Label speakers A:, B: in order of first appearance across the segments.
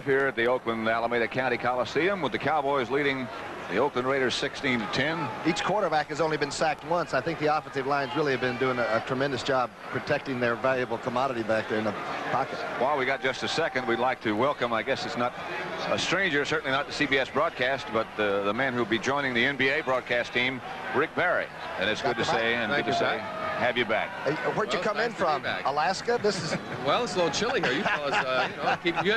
A: Here at the Oakland Alameda County Coliseum, with the Cowboys leading the Oakland Raiders 16-10.
B: Each quarterback has only been sacked once. I think the offensive lines really have been doing a tremendous job protecting their valuable commodity back there in the pocket.
A: While we got just a second, we'd like to welcome, I guess it's not a stranger, certainly not the CBS broadcast, but the man who'll be joining the NBA broadcast team, Rick Barry. And it's good to say, and good to say, have you back.
B: Where'd you come in from? Alaska? This is...
C: Well, it's a little chilly here. You fellas,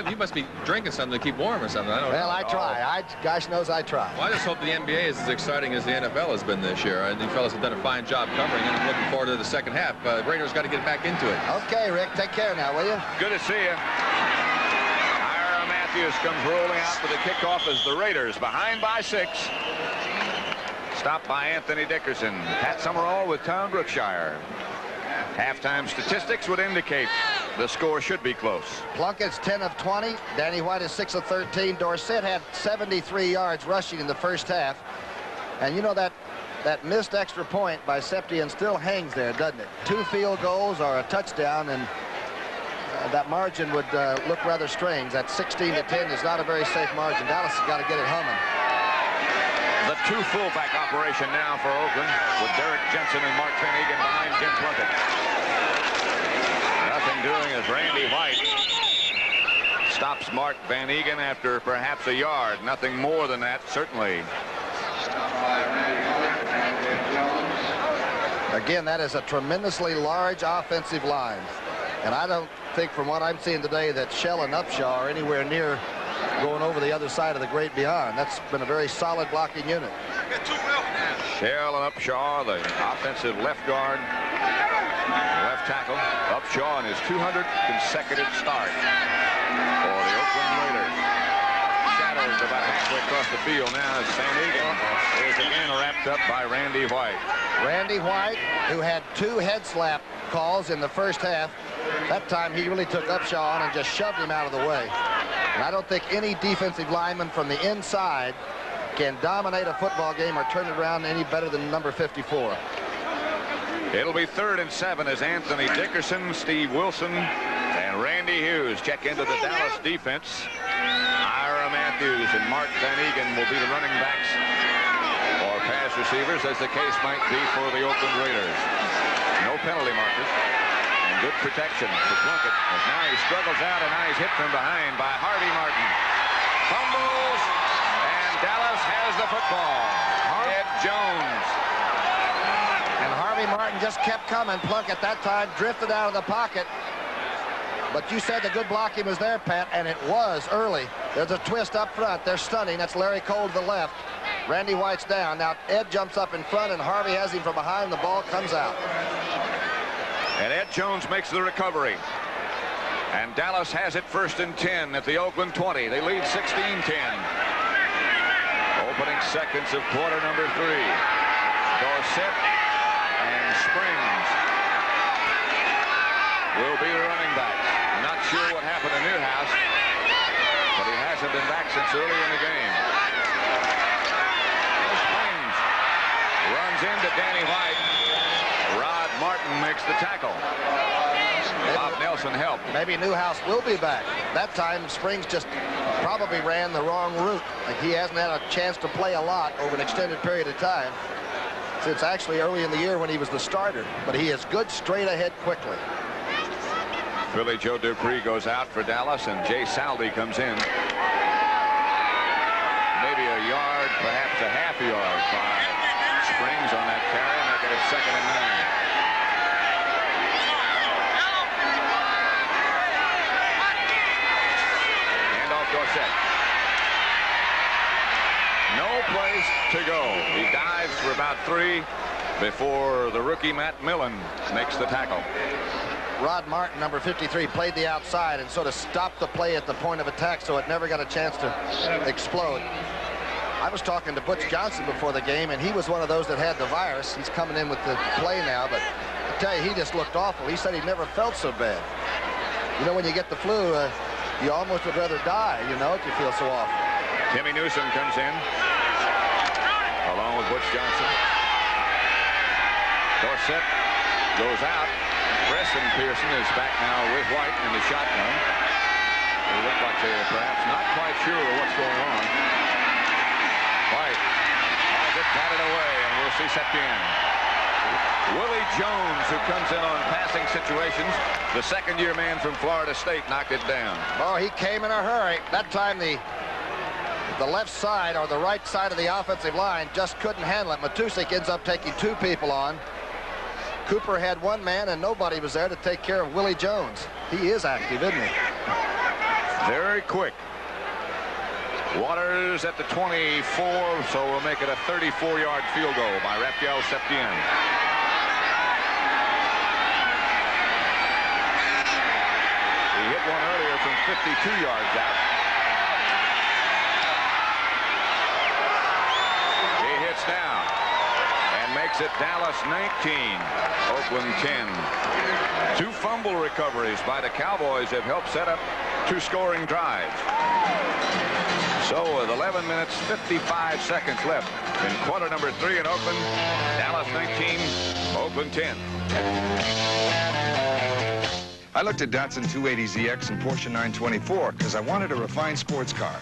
C: you must be drinking something to keep warm or something. I don't know.
B: Well, I try. Gosh knows I try.
C: Well, I just hope the NBA is as exciting as the NFL has been this year. And you fellas have done a fine job covering, and I'm looking forward to the second half. Raiders got to get back into it.
B: Okay, Rick. Take care now, will you?
A: Good to see you. Ira Matthews comes rolling out for the kickoff as the Raiders behind by 6. Stopped by Anthony Dickerson. Pat Summerall with Tom Brookshire. Halftime statistics would indicate the score should be close.
B: Plunkett's 10 of 20. Danny White is 6 of 13. Dorsett had 73 yards rushing in the first half. And you know that missed extra point by Septien still hangs there, doesn't it? 2 field goals or a touchdown, and that margin would look rather strange. That 16-10 is not a very safe margin. Dallas has got to get it humming.
A: The 2 fullback operation now for Oakland, with Derek Jensen and Mark Van Egan behind Jim Plunkett. Nothing doing as Randy White stops Mark Van Egan after perhaps a yard. Nothing more than that, certainly.
B: Again, that is a tremendously large offensive line. And I don't think, from what I'm seeing today, that Shell and Upshaw are anywhere near going over the other side of the great beyond. That's been a very solid blocking unit.
A: Shell and Upshaw, the offensive left guard, left tackle. Upshaw in his 200th consecutive start for the Oakland Raiders. Shadows about halfway across the field now as Van Egan is again wrapped up by Randy White.
B: Randy White, who had 2 head slap calls in the first half. That time he really took Upshaw on and just shoved him out of the way. And I don't think any defensive lineman from the inside can dominate a football game or turn it around any better than number 54.
A: It'll be 3rd and 7 as Anthony Dickerson, Steve Wilson, and Randy Hughes check into the Dallas defense. Ira Matthews and Mark Van Egan will be the running backs or pass receivers, as the case might be for the Oakland Raiders. No penalty markers. Good protection for Plunkett, as now he struggles out, and now he's hit from behind by Harvey Martin. Fumbles, and Dallas has the football. Ed Jones.
B: And Harvey Martin just kept coming. Plunkett that time drifted out of the pocket. But you said the good blocking was there, Pat, and it was early. There's a twist up front. They're stunning. That's Larry Cole to the left. Randy White's down. Now Ed jumps up in front, and Harvey has him from behind. The ball comes out.
A: And Ed Jones makes the recovery. And Dallas has it 1st and 10 at the Oakland 20. They lead 16-10. Opening seconds of quarter number 3. Dorsett and Springs will be the running backs. Not sure what happened to Newhouse, but he hasn't been back since early in the game. Springs runs into Danny White. Rod Martin makes the tackle. Bob Nelson helped.
B: Maybe Newhouse will be back. That time Springs just probably ran the wrong route. Like, he hasn't had a chance to play a lot over an extended period of time since actually early in the year when he was the starter. But he is good straight ahead quickly.
A: Philly Joe Dupree goes out for Dallas, and Jay Saldy comes in. Maybe a yard, perhaps a half yard by Springs on that carry, making it 2nd and 9. Dorsett. No place to go. He dives for about 3 before the rookie Matt Millen makes the tackle.
B: Rod Martin, number 53, played the outside and sort of stopped the play at the point of attack, so it never got a chance to explode. I was talking to Butch Johnson before the game, and he was one of those that had the virus. He's coming in with the play now, but I tell you, he just looked awful. He said he never felt so bad. You know, when you get the flu, you almost would rather die, you know, if you feel so awful.
A: Timmy Newsom comes in, along with Butch Johnson. Dorsett goes out. Preston Pearson is back now with White in the shotgun. They look like they're perhaps not quite sure what's going on. White has it batted away, and we'll see Septien. Willie Jones, who comes in on passing situations, the second-year man from Florida State, knocked it down.
B: Oh, he came in a hurry. That time the left side or the right side of the offensive line just couldn't handle it. Matusik ends up taking 2 people on. Cooper had 1 man, and nobody was there to take care of Willie Jones. He is active, isn't he?
A: Very quick. Waters at the 24, so we'll make it a 34-yard field goal by Raphael Septien. He hit one earlier from 52 yards out. He hits down and makes it Dallas 19, Oakland 10. 2 fumble recoveries by the Cowboys have helped set up 2 scoring drives. So with 11 minutes, 55 seconds left in quarter number 3 in Oakland, Dallas 19, Oakland 10.
D: I looked at Datsun 280ZX and Porsche 924 because I wanted a refined sports car.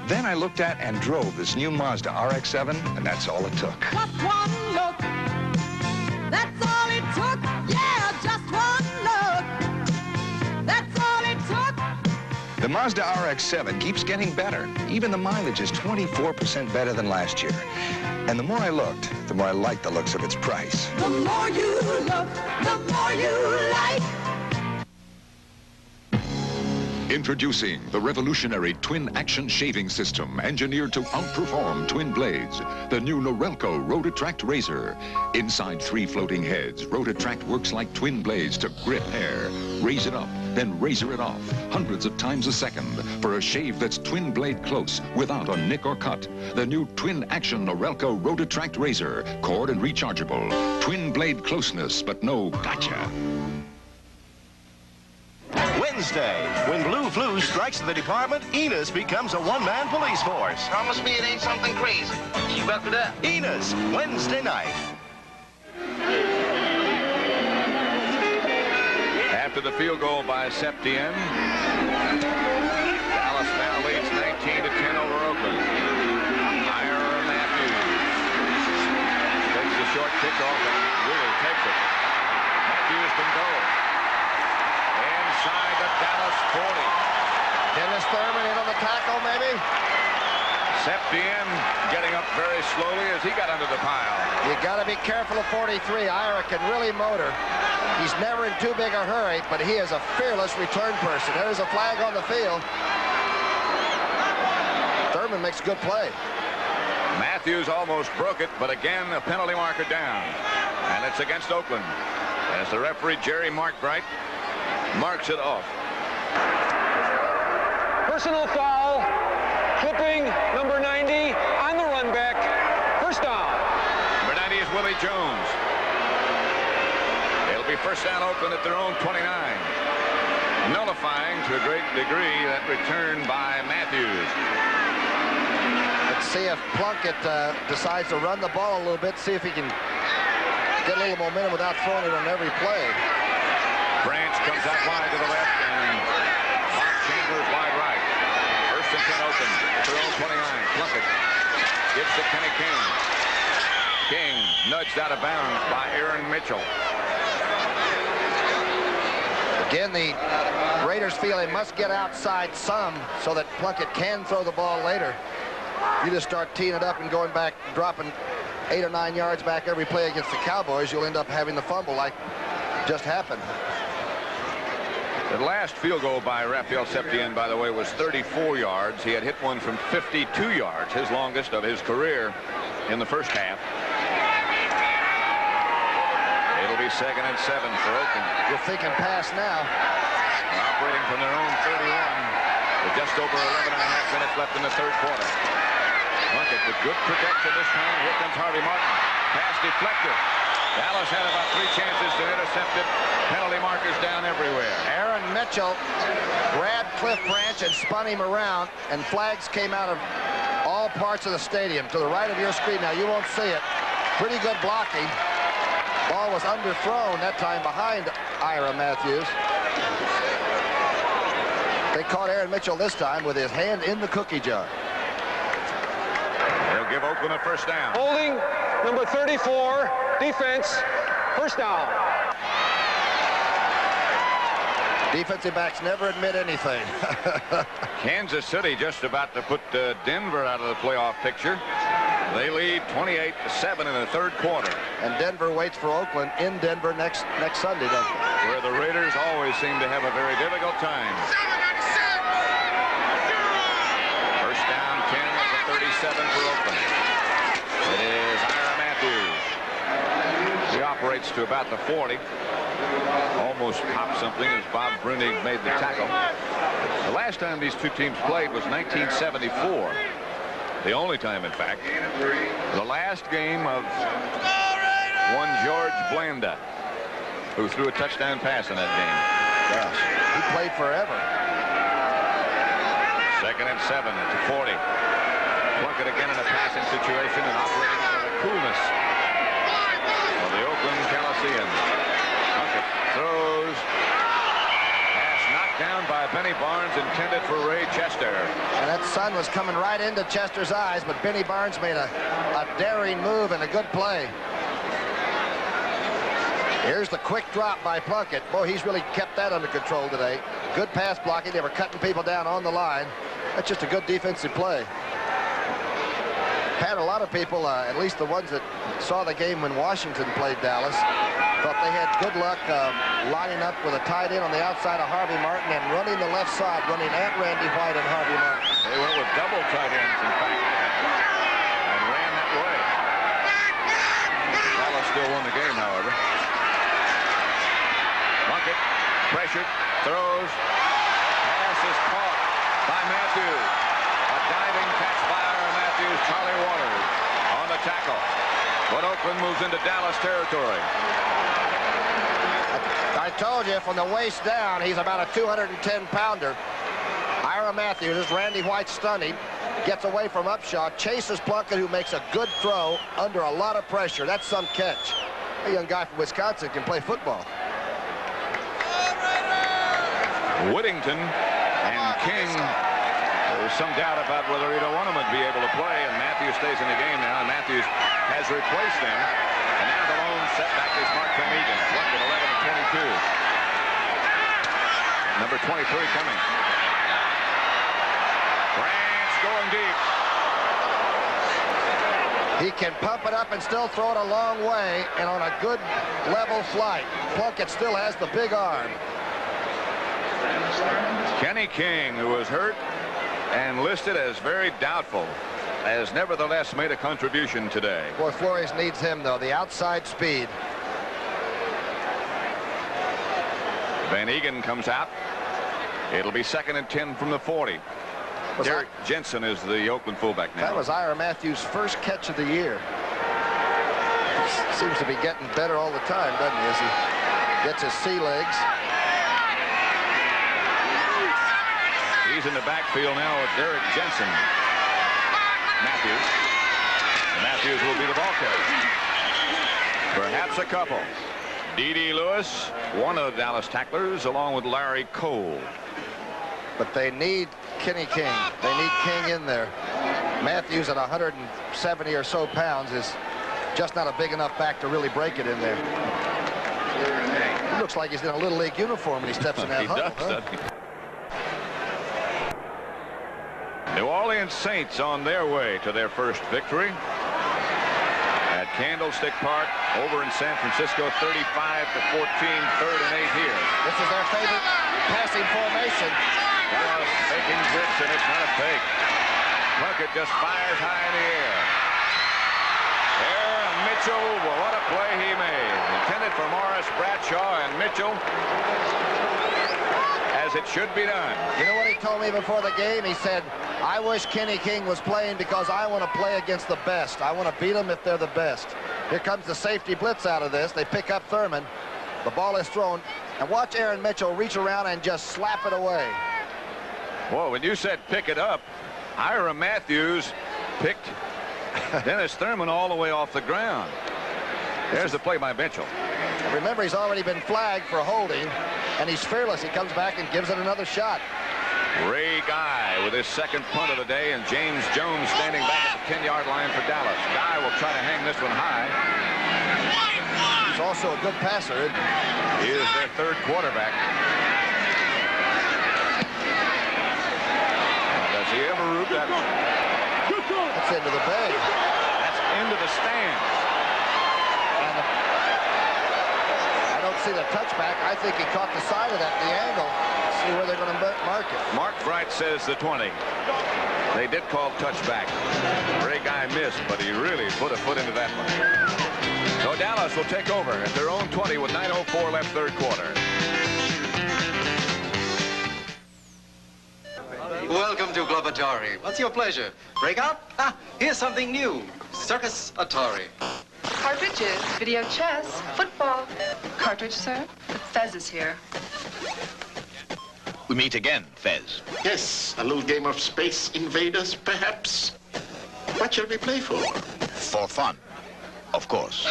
D: Then I looked at and drove this new Mazda RX-7, and that's all it took.
E: Just one look, that's all it took. Yeah, just one look, that's all it took.
D: The Mazda RX-7 keeps getting better. Even the mileage is 24% better than last year. And the more I looked, the more I liked the looks of its price.
E: The more you look, the more you like.
F: Introducing the revolutionary twin-action shaving system engineered to outperform twin blades. The new Norelco Rotattract Razor. Inside 3 floating heads, Rotattract works like twin blades to grip hair. Raise it up, then razor it off, hundreds of times a second, for a shave that's twin blade close without a nick or cut. The new twin-action Norelco Rotattract Razor. Cord and rechargeable. Twin blade closeness, but no gotcha.
G: Wednesday, when Blue Flu strikes the department, Enos becomes a one-man police force.
H: Promise me it ain't something crazy. You up to that?
G: Enos, Wednesday night.
A: After the field goal by Septien, Dallas now leads 19-10 over Oakland. Ira Matthews takes the short kickoff and really takes it. Matthews can go. Inside the Dallas 40.
B: Dennis Thurman in on the tackle, maybe?
A: Septien getting up very slowly as he got under the pile.
B: You got to be careful of 43. Ira can really motor. He's never in too big a hurry, but he is a fearless return person. There's a flag on the field. Thurman makes a good play.
A: Matthews almost broke it, but again, a penalty marker down. And it's against Oakland. As the referee, Jerry Markbright, marks it off.
I: Personal foul, clipping number 90 on the run back. First down.
A: Number 90 is Willie Jones. It'll be first down Oakland at their own 29. Nullifying to a great degree that return by Matthews.
B: Let's see if Plunkett decides to run the ball a little bit, see if he can get a little momentum without throwing it on every play.
A: Branch comes out wide to the left, and Bob Chambers wide right. First and 10 Oakland at their own 29. Plunkett gives to Kenny King. King nudged out of bounds by Aaron Mitchell.
B: Again, the Raiders feel they must get outside some so that Plunkett can throw the ball later. You just start teeing it up and going back, dropping 8 or 9 yards back every play against the Cowboys, you'll end up having the fumble like just happened.
A: The last field goal by Raphael Septien, by the way, was 34 yards. He had hit one from 52 yards, his longest of his career in the first half. It'll be 2nd and 7 for Oakland.
B: You're thinking pass now.
A: Operating from their own 31 with just over 11.5 minutes left in the third quarter. Plunkett with good protection this time. Here comes Harvey Martin. Pass deflected. Dallas had about 3 chances to intercept it. Penalty markers down everywhere.
B: Aaron Mitchell grabbed Cliff Branch and spun him around, and flags came out of all parts of the stadium. To the right of your screen now, you won't see it. Pretty good blocking. Ball was underthrown that time behind Ira Matthews. They caught Aaron Mitchell this time with his hand in the cookie jar.
A: They'll give Oakland a first down.
I: Holding number 34, defense, first down.
B: Defensive backs never admit anything.
A: Kansas City just about to put Denver out of the playoff picture. They lead 28-7 in the third quarter.
B: And Denver waits for Oakland in Denver next Sunday, doesn't it?
A: Where the Raiders always seem to have a very difficult time. First down 10 at the 37 for Oakland. It is Ira Matthews. He operates to about the 40. Almost popped something as Bob Brunig made the tackle. The last time these two teams played was 1974. The only time, in fact. The last game of one George Blanda, who threw a touchdown pass in that game.
B: Gosh, he played forever.
A: Second and 7 at the 40. Plunkett again in a passing situation and operating out of the coolness of the Oakland Coliseum. Plunkett throws. Pass knocked down by Benny Barnes, intended for Ray Chester.
B: And that sun was coming right into Chester's eyes, but Benny Barnes made a daring move and a good play. Here's the quick drop by Plunkett. Boy, he's really kept that under control today. Good pass blocking. They were cutting people down on the line. That's just a good defensive play. Had a lot of people, at least the ones that saw the game when Washington played Dallas, thought they had good luck lining up with a tight end on the outside of Harvey Martin and running the left side, running at Randy White and Harvey Martin.
A: They went with double tight ends, in fact, and ran that way. Dallas still won the game, however. Plunkett, pressured, throws. Pass is caught by Matthews. A diving catch by Ira Matthews. Charlie Waters on the tackle. But Oakland moves into Dallas territory.
B: I told you, from the waist down, he's about a 210-pounder. Ira Matthews, as Randy White stunning, gets away from Upshaw, chases Plunkett, who makes a good throw under a lot of pressure. That's some catch. A young guy from Wisconsin can play football.
A: Whittington and King, there's some doubt about whether either one of them would be able to play, and Matthews stays in the game now, and Matthews has replaced them. And now the lone setback is Mark Van Egan. Plunkett 11-22. Number 23 coming. Branch going deep.
B: He can pump it up and still throw it a long way and on a good level flight. Plunkett still has the big arm.
A: Kenny King, who was hurt and listed as very doubtful, has nevertheless made a contribution today.
B: Boy, Flores needs him, though. The outside speed.
A: Van Egan comes out. It'll be 2nd and 10 from the 40. Derek Jensen is the Oakland fullback now.
B: That was Ira Matthews' first catch of the year. Seems to be getting better all the time, doesn't he, as he gets his sea legs.
A: He's in the backfield now with Derek Jensen. Matthews will be the ball carrier. Perhaps a couple. D.D. Lewis, one of the Dallas tacklers, along with Larry Cole.
B: But they need Kenny King. They need King in there. Matthews at 170 or so pounds is just not a big enough back to really break it in there. He looks like he's in a Little League uniform when he steps in that
A: He
B: huddle.
A: does, doesn't he? New Orleans Saints on their way to their first victory at Candlestick Park over in San Francisco, 35-14, 3rd and 8 here.
B: This is their favorite passing formation.
A: Dallas faking blitz, and it's not a fake. Plunkett just fires high in the air. There, Mitchell, well, what a play he made. Intended for Morris Bradshaw, and Mitchell, as it should be done.
B: You know what he told me before the game? He said, I wish Kenny King was playing because I want to play against the best. I want to beat them if they're the best. Here comes the safety blitz out of this. They pick up Thurman. The ball is thrown. And watch Aaron Mitchell reach around and just slap it away.
A: Well, when you said pick it up, Ira Matthews picked Dennis Thurman all the way off the ground. There's the play by Mitchell.
B: Remember, he's already been flagged for holding, and he's fearless. He comes back and gives it another shot.
A: Ray Guy with his second punt of the day, and James Jones standing back at the 10-yard line for Dallas. Guy will try to hang this one high.
B: He's also a good passer.
A: He is their third quarterback. Does he ever root that one?
B: That's into the bay.
A: That's into the stands.
B: And I don't see the touchback. I think he caught the side of that, the angle. See where they're going to mark it.
A: Mark Bright says the 20. They did call touchback. Ray Guy missed, but he really put a foot into that one. So Dallas will take over at their own 20 with 9:04 left, third quarter.
J: Welcome to Club Atari. What's your pleasure? Breakout? Ah, here's something new. Circus Atari.
K: Cartridges, video chess, football. Cartridge, sir? Fez is here.
L: We meet again, Fez.
M: Yes, a little game of Space Invaders, perhaps. What shall we play for?
L: For fun, of course.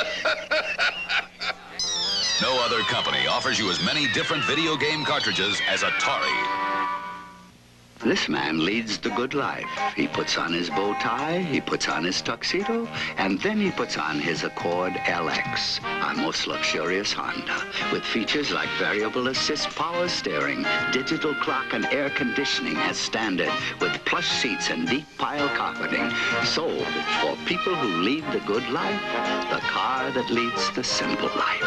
N: No other company offers you as many different video game cartridges as Atari.
O: This man leads the good life. He puts on his bow tie, he puts on his tuxedo, and then he puts on his Accord LX, our most luxurious Honda, with features like variable assist power steering, digital clock, and air conditioning as standard, with plush seats and deep pile carpeting. Sold for people who lead the good life, the car that leads the simple life.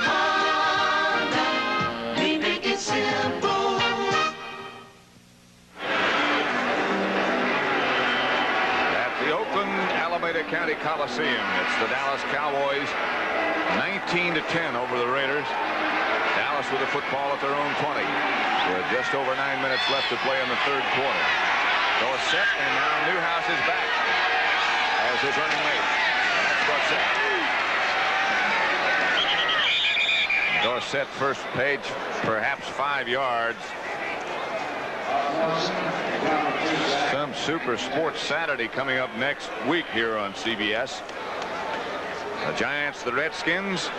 E: Honda, we make it simple.
A: Alameda County Coliseum. It's the Dallas Cowboys 19-10 over the Raiders. Dallas with the football at their own 20 with just over 9 minutes left to play in the third quarter. So it's set, and now Newhouse is back as his running mate. That's Dorsett first page, perhaps 5 yards. Some Super Sports Saturday coming up next week here on CBS. The Giants, the Redskins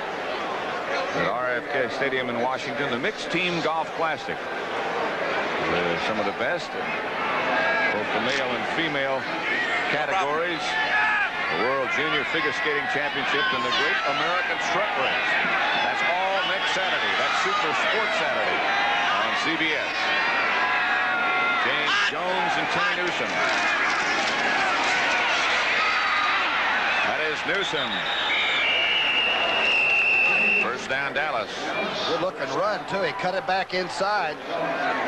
A: at RFK Stadium in Washington. The Mixed Team Golf Classic. Some of the best in both the male and female categories. The World Junior Figure Skating Championship and the Great American Truck Race. That's all next Saturday. That's Super Sports Saturday on CBS. James Jones and Timmy Newsom. That is Newsom. First down, Dallas.
B: Good looking run, too. He cut it back inside.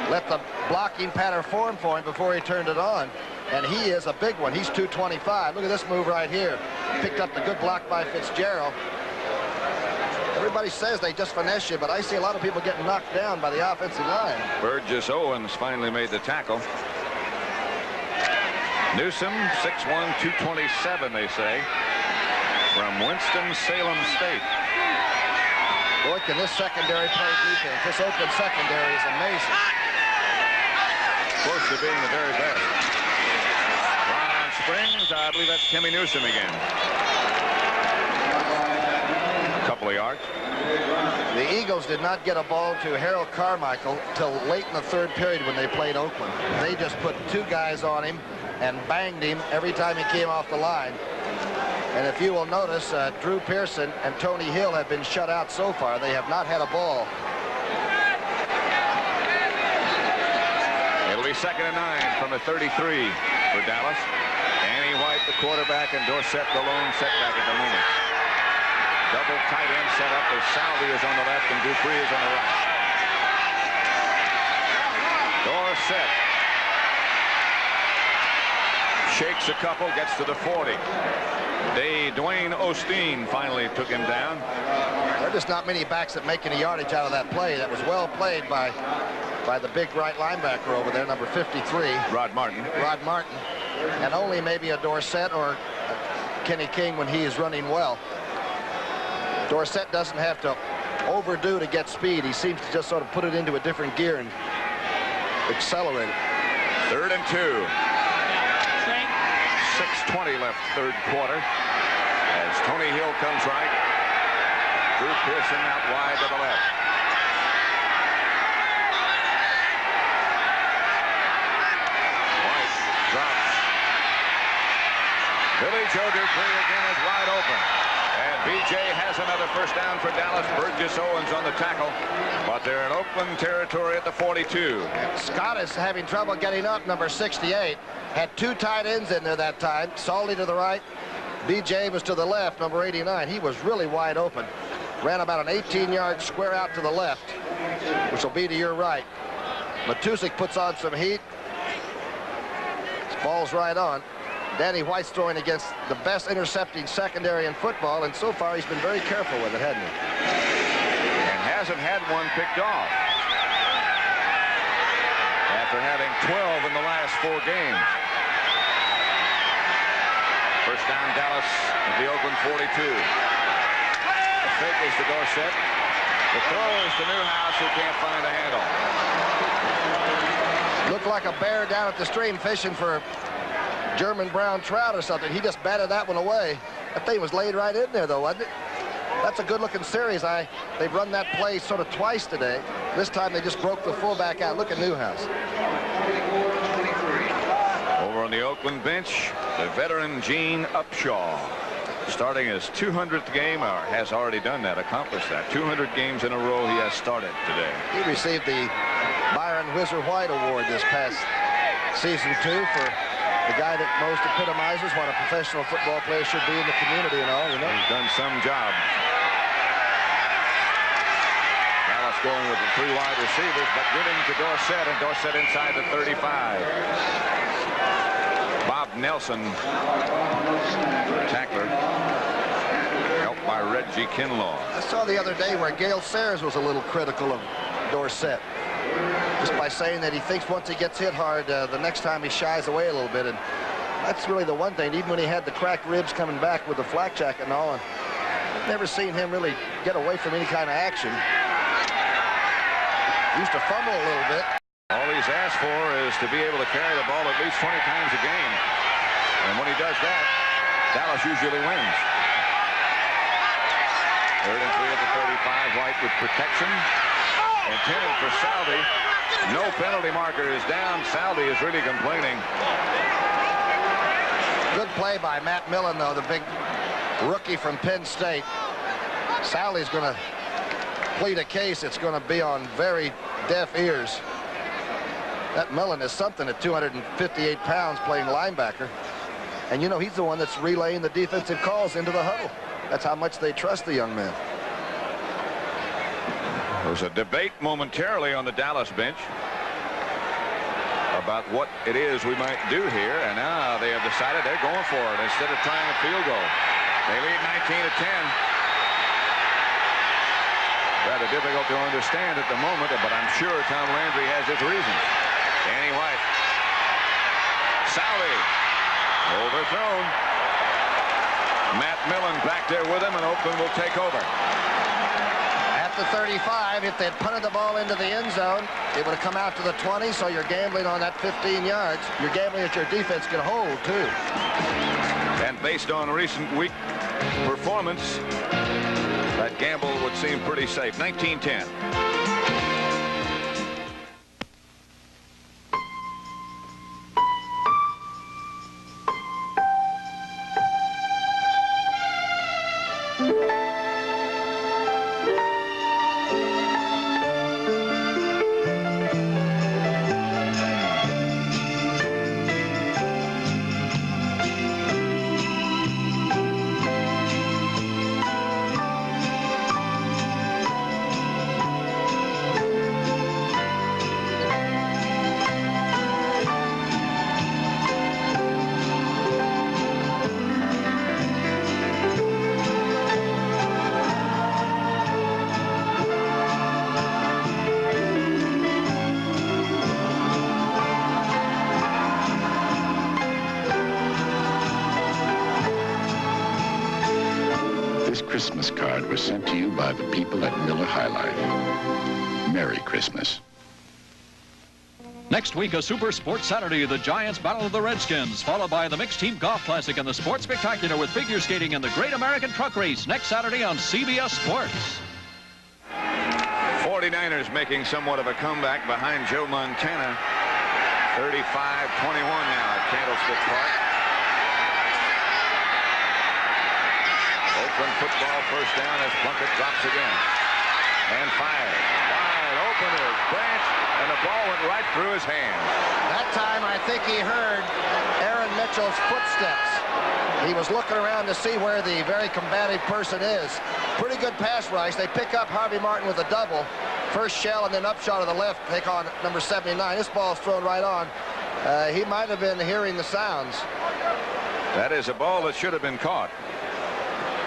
B: Let the blocking pattern form for him before he turned it on. And he is a big one. He's 225. Look at this move right here. Picked up the good block by Fitzgerald. Everybody says they just finesse you, but I see a lot of people getting knocked down by the offensive line.
A: Burgess Owens finally made the tackle. Newsom, 6'1", 227, they say, from Winston-Salem State.
B: Boy, can this secondary play defense. This Oakland secondary is amazing.
A: Close to being the very best. Ron Springs, I believe that's Timmy Newsom again. Couple of yards.
B: The Eagles did not get a ball to Harold Carmichael till late in the third period when they played Oakland. They just put 2 guys on him and banged him every time he came off the line. And if you will notice, Drew Pearson and Tony Hill have been shut out so far. They have not had a ball.
A: It'll be 2nd and 9 from the 33 for Dallas. Annie White, the quarterback, and Dorsett, the lone setback at the moment. Double tight end set up as Salvi is on the left and Dupree is on the right. Dorsett shakes a couple, gets to the 40. Dwayne Osteen finally took him down.
B: There are just not many backs that make any yardage out of that play. That was well played by the big right linebacker over there, number 53.
A: Rod Martin.
B: Rod Martin. And only maybe a Dorsett or Kenny King when he is running well. Dorsett doesn't have to overdo to get speed. He seems to just sort of put it into a different gear and accelerate it.
A: 3rd and 2. 6:20 left, third quarter. As Tony Hill comes right. Drew Pearson out wide to the left. Billy Joe Dupree again is wide open. And B.J. has another first down for Dallas. Burgess Owens on the tackle. But they're in Oakland territory at the 42.
B: Scott is having trouble getting up, number 68. Had 2 tight ends in there that time. Salty to the right. B.J. was to the left, number 89. He was really wide open. Ran about an 18-yard square out to the left, which will be to your right. Matusik puts on some heat. Ball's right on. Danny White's throwing against the best intercepting secondary in football, and so far he's been very careful with it, hasn't he?
A: And hasn't had one picked off after having 12 in the last 4 games. First down, Dallas at the Oakland 42. The fake is to Dorsett. The throw is to Newhouse, who can't find a handle.
B: Looked like a bear down at the stream fishing for German brown trout or something. He just batted that one away. That thing was laid right in there, though, wasn't it? That's a good-looking series. They've run that play sort of twice today. This time they just broke the fullback out. Look at Newhouse.
A: Over on the Oakland bench, the veteran Gene Upshaw, starting his 200th game, or has already done that, accomplished that. 200 games in a row he has started today.
B: He received the Byron Whizzer White Award this past season, too, for the guy that most epitomizes what a professional football player should be in the community and all, you know.
A: He's done some job. Dallas going with the 3 wide receivers, but giving to Dorsett, and Dorsett inside the 35. Bob Nelson, tackler, helped by Reggie Kinlaw.
B: I saw the other day where Gale Sayers was a little critical of Dorsett, just by saying that he thinks once he gets hit hard, the next time he shies away a little bit. And that's really the one thing, even when he had the cracked ribs coming back with the flak jacket and all, and I've never seen him really get away from any kind of action. Used to fumble a little bit.
A: All he's asked for is to be able to carry the ball at least 20 times a game. And when he does that, Dallas usually wins. 3rd and 3 at the 35, White with protection. Intended for Saldi. No penalty marker is down. Saldi is really complaining.
B: Good play by Matt Millen, though, the big rookie from Penn State. Saldi's going to plead a case. It's going to be on very deaf ears. That Millen is something at 258 pounds playing linebacker. And, you know, he's the one that's relaying the defensive calls into the huddle. That's how much they trust the young man.
A: There's a debate momentarily on the Dallas bench about what it is we might do here, and now they have decided they're going for it instead of trying a field goal. They lead 19-10. Rather difficult to understand at the moment, but I'm sure Tom Landry has his reasons. Danny White. Saldi. Overthrown. Matt Millen back there with him, and Oakland will take over.
B: At the 35, if they'd punted the ball into the end zone, it would have come out to the 20, so you're gambling on that 15 yards. You're gambling that your defense can hold, too.
A: And based on recent week performance, that gamble would seem pretty safe. 19-10.
M: Christmas card was sent to you by the people at Miller High Life. Merry Christmas.
P: Next week, a Super Sports Saturday, the Giants battle the Redskins, followed by the Mixed Team Golf Classic and the Sports Spectacular with figure skating and the Great American Truck Race next Saturday on CBS Sports.
A: 49ers making somewhat of a comeback behind Joe Montana. 35-21 now at Candlestick Park. Oakland football first down as Plunkett drops again. And fires. Wide open is Branch, and the ball went right through his hands.
B: That time, I think he heard Aaron Mitchell's footsteps. He was looking around to see where the very combative person is. Pretty good pass rush. They pick up Harvey Martin with a double. First shell and then upshot to the left. Take on number 79. This ball's thrown right on. He might have been hearing the sounds.
A: That is a ball that should have been caught.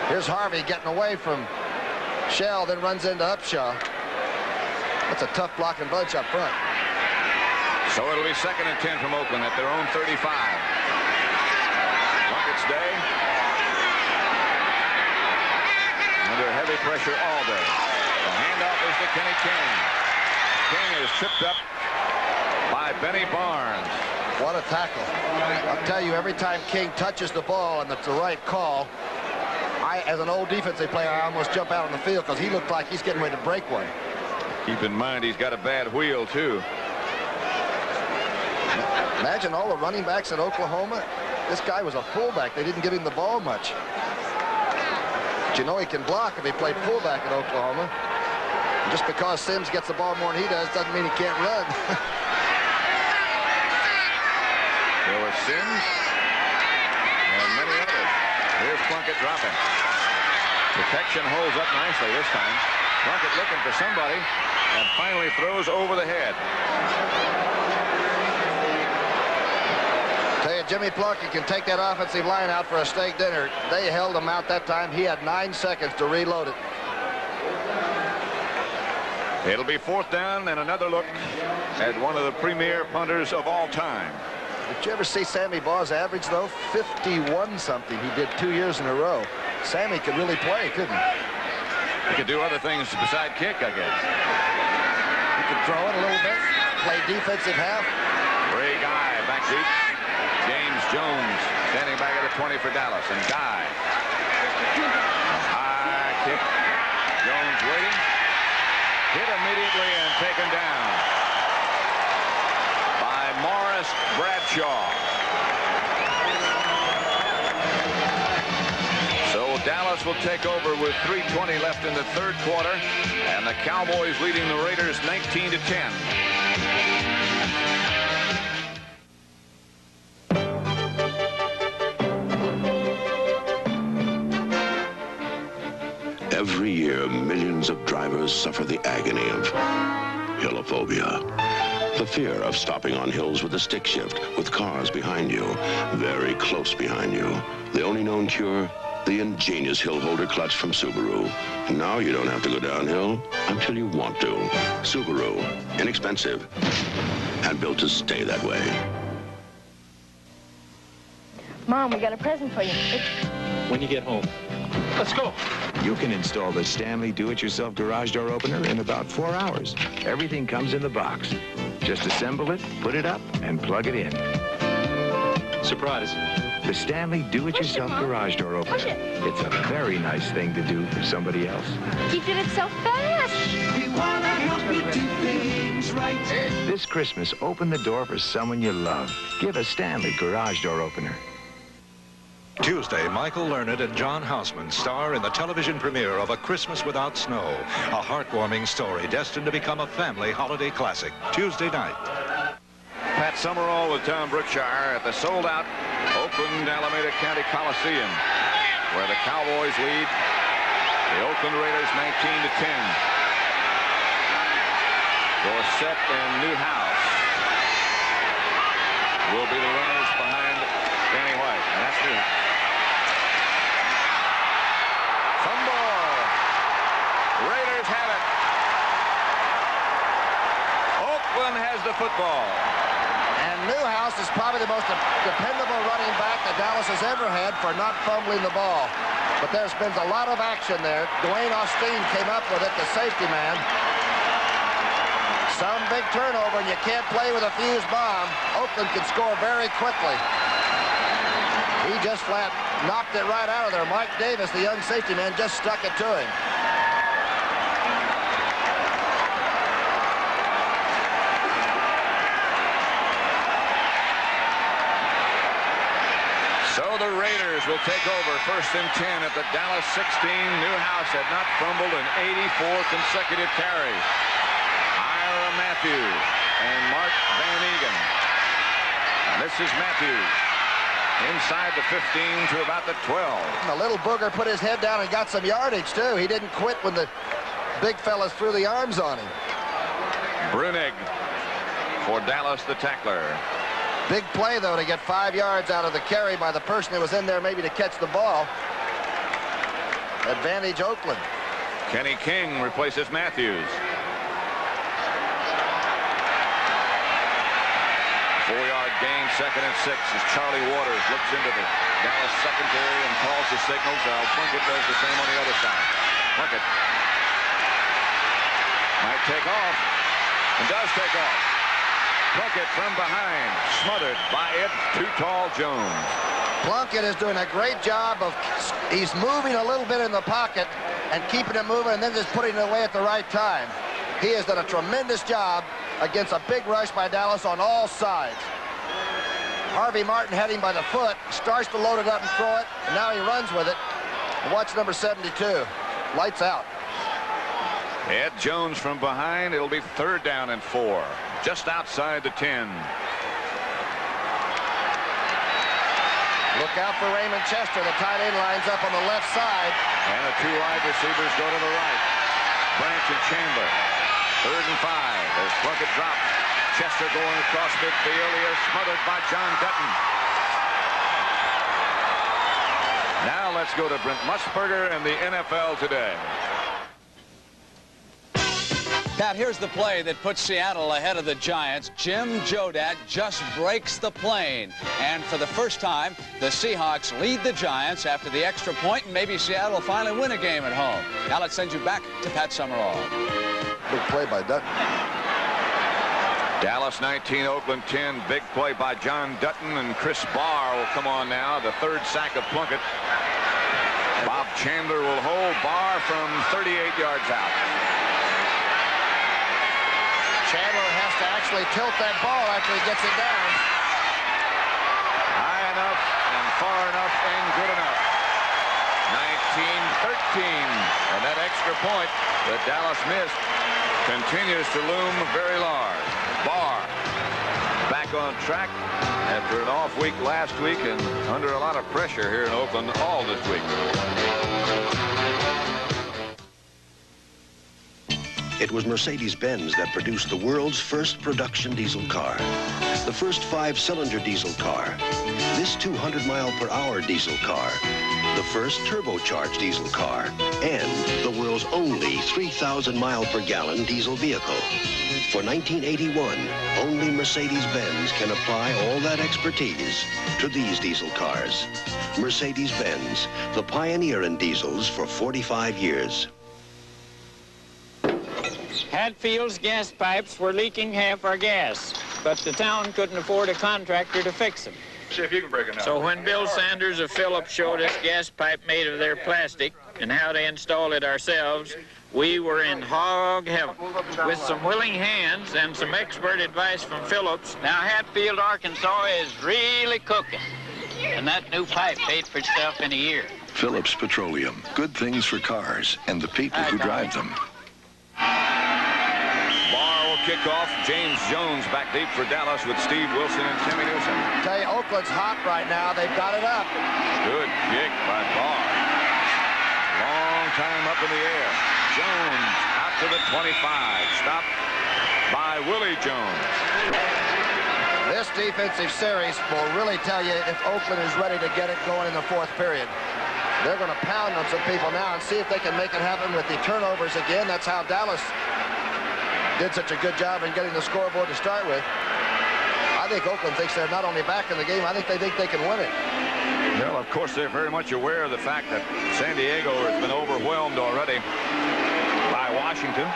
B: Here's Harvey getting away from Shell, then runs into Upshaw. That's a tough block and bunch up front.
A: So it'll be 2nd and 10 from Oakland at their own 35. Plunkett's day. Under heavy pressure all day. The handoff is to Kenny King. King is tripped up by Benny Barnes.
B: What a tackle. I'll tell you, every time King touches the ball and it's the right call, as an old defensive player, I almost jump out on the field because he looked like he's getting ready to break one.
A: Keep in mind, he's got a bad wheel, too.
B: Imagine all the running backs at Oklahoma. This guy was a fullback. They didn't give him the ball much. But you know he can block if he played fullback at Oklahoma. Just because Sims gets the ball more than he does doesn't mean he can't run.
A: There was Sims and many others. Here's Plunkett dropping. Protection holds up nicely this time. Plunkett looking for somebody and finally throws over the head.
B: Tell you, Jimmy Plunkett can take that offensive line out for a steak dinner. They held him out that time. He had 9 seconds to reload it.
A: It'll be 4th down and another look at one of the premier punters of all time.
B: Did you ever see Sammy Baugh's average, though? 51-something he did 2 years in a row. Sammy could really play, couldn't he?
A: He could do other things beside kick, I guess.
B: He could throw it a little bit, play defensive half.
A: Ray Guy back deep. James Jones standing back at the 20 for Dallas. And Guy. High kick. Jones waiting. Hit immediately and taken down by Morris Bradshaw. So Dallas will take over with 3:20 left in the 3rd quarter, and the Cowboys leading the Raiders 19-10.
Q: Every year, millions of drivers suffer the agony of hillophobia. The fear of stopping on hills with a stick shift, with cars behind you, very close behind you. The only known cure, the ingenious hill holder clutch from Subaru. Now you don't have to go downhill until you want to. Subaru, inexpensive, and built to stay that way.
R: Mom, we got a present for you.
S: When you get home. Let's go.
D: You can install the Stanley do-it-yourself garage door opener in about 4 hours. Everything comes in the box. Just assemble it, put it up, and plug it in.
S: Surprise.
D: The Stanley do-it-yourself garage door opener.
R: Push it.
D: It's a very nice thing to do for somebody else.
R: He did it so fast.
E: We want to help you do things right.
D: This Christmas, open the door for someone you love. Give a Stanley garage door opener.
T: Tuesday, Michael Learned and John Houseman star in the television premiere of A Christmas Without Snow, a heartwarming story destined to become a family holiday classic. Tuesday night.
A: Pat Summerall with Tom Brookshire at the sold-out Oakland Alameda County Coliseum, where the Cowboys lead the Oakland Raiders 19-10. Dorsett and Newhouse will be the runners behind Danny White, and that's Newhouse. Raiders have it. Oakland has the football.
B: And Newhouse is probably the most dependable running back that Dallas has ever had for not fumbling the ball. But there's been a lot of action there. Dwayne Austin came up with it, the safety man. Some big turnover, and you can't play with a fused bomb. Oakland can score very quickly. He just flat knocked it right out of there. Mike Davis, the young safety man, just stuck it to him.
A: So the Raiders will take over 1st and 10 at the Dallas 16. Newhouse had not fumbled in 84 consecutive carries. Ira Matthews and Mark Van Egan. And this is Matthews inside the 15 to about the 12.
B: The little booger put his head down and got some yardage, too. He didn't quit when the big fellas threw the arms on him.
A: Brunig for Dallas, the tackler.
B: Big play, though, to get 5 yards out of the carry by the person that was in there maybe to catch the ball. Advantage Oakland.
A: Kenny King replaces Matthews. 4-yard gain, 2nd and 6 as Charlie Waters looks into the Dallas secondary and calls the signals. Plunkett does the same on the other side. Plunkett might take off and does take off. Plunkett from behind, smothered by Ed Too Tall Jones.
B: Plunkett is doing a great job of, he's moving a little bit in the pocket and keeping it moving and then just putting it away at the right time. He has done a tremendous job against a big rush by Dallas on all sides. Harvey Martin had him by the foot, starts to load it up and throw it, and now he runs with it. And watch number 72. Lights out.
A: Ed Jones from behind. It'll be 3rd down and 4. Just outside the 10.
B: Look out for Raymond Chester. The tight end lines up on the left side.
A: And the 2 wide receivers go to the right. Branch and Chandler. 3rd and 5. There's Plunkett dropped. Chester going across midfield. He is smothered by John Dutton. Now let's go to Brent Musburger and the NFL Today.
U: Pat, here's the play that puts Seattle ahead of the Giants. Jim Jodat just breaks the plane. And for the first time, the Seahawks lead the Giants after the extra point, and maybe Seattle will finally win a game at home. Now let's send you back to Pat Summerall.
B: Big play by Dutton.
A: Dallas 19, Oakland 10. Big play by John Dutton, and Chris Barr will come on now. The 3rd sack of Plunkett. Bob Chandler will hold Barr from 38 yards out.
B: Chandler has to actually tilt that ball after he gets it down.
A: High enough and far enough and good enough. 19-13. And that extra point that Dallas missed continues to loom very large. Barr back on track after an off week last week and under a lot of pressure here in Oakland all this week.
V: It was Mercedes-Benz that produced the world's first production diesel car. The first 5-cylinder diesel car. This 200-mile-per-hour diesel car. The first turbocharged diesel car. And the world's only 3,000-mile-per-gallon diesel vehicle. For 1981, only Mercedes-Benz can apply all that expertise to these diesel cars. Mercedes-Benz, the pioneer in diesels for 45 years.
W: Hatfield's gas pipes were leaking half our gas, but the town couldn't afford a contractor to fix them.
C: See if you can break it down.
W: So when Bill Sanders of Phillips showed us gas pipe made of their plastic and how to install it ourselves, we were in hog heaven. With some willing hands and some expert advice from Phillips, now Hatfield, Arkansas is really cooking. And that new pipe paid for itself in a year.
D: Phillips Petroleum. Good things for cars and the people who drive them.
A: Barr will kick off. James Jones back deep for Dallas with Steve Wilson and Timmy Newsom.
B: Tell you, Oakland's hot right now. They've got it up.
A: Good kick by Barr. Long time up in the air. Jones out to the 25. Stopped by Willie Jones.
B: This defensive series will really tell you if Oakland is ready to get it going in the 4th period. They're going to pound on some people now and see if they can make it happen with the turnovers again. That's how Dallas did such a good job in getting the scoreboard to start with. I think Oakland thinks they're not only back in the game, I think they can win it.
A: Well, of course, they're very much aware of the fact that San Diego has been overwhelmed already by Washington.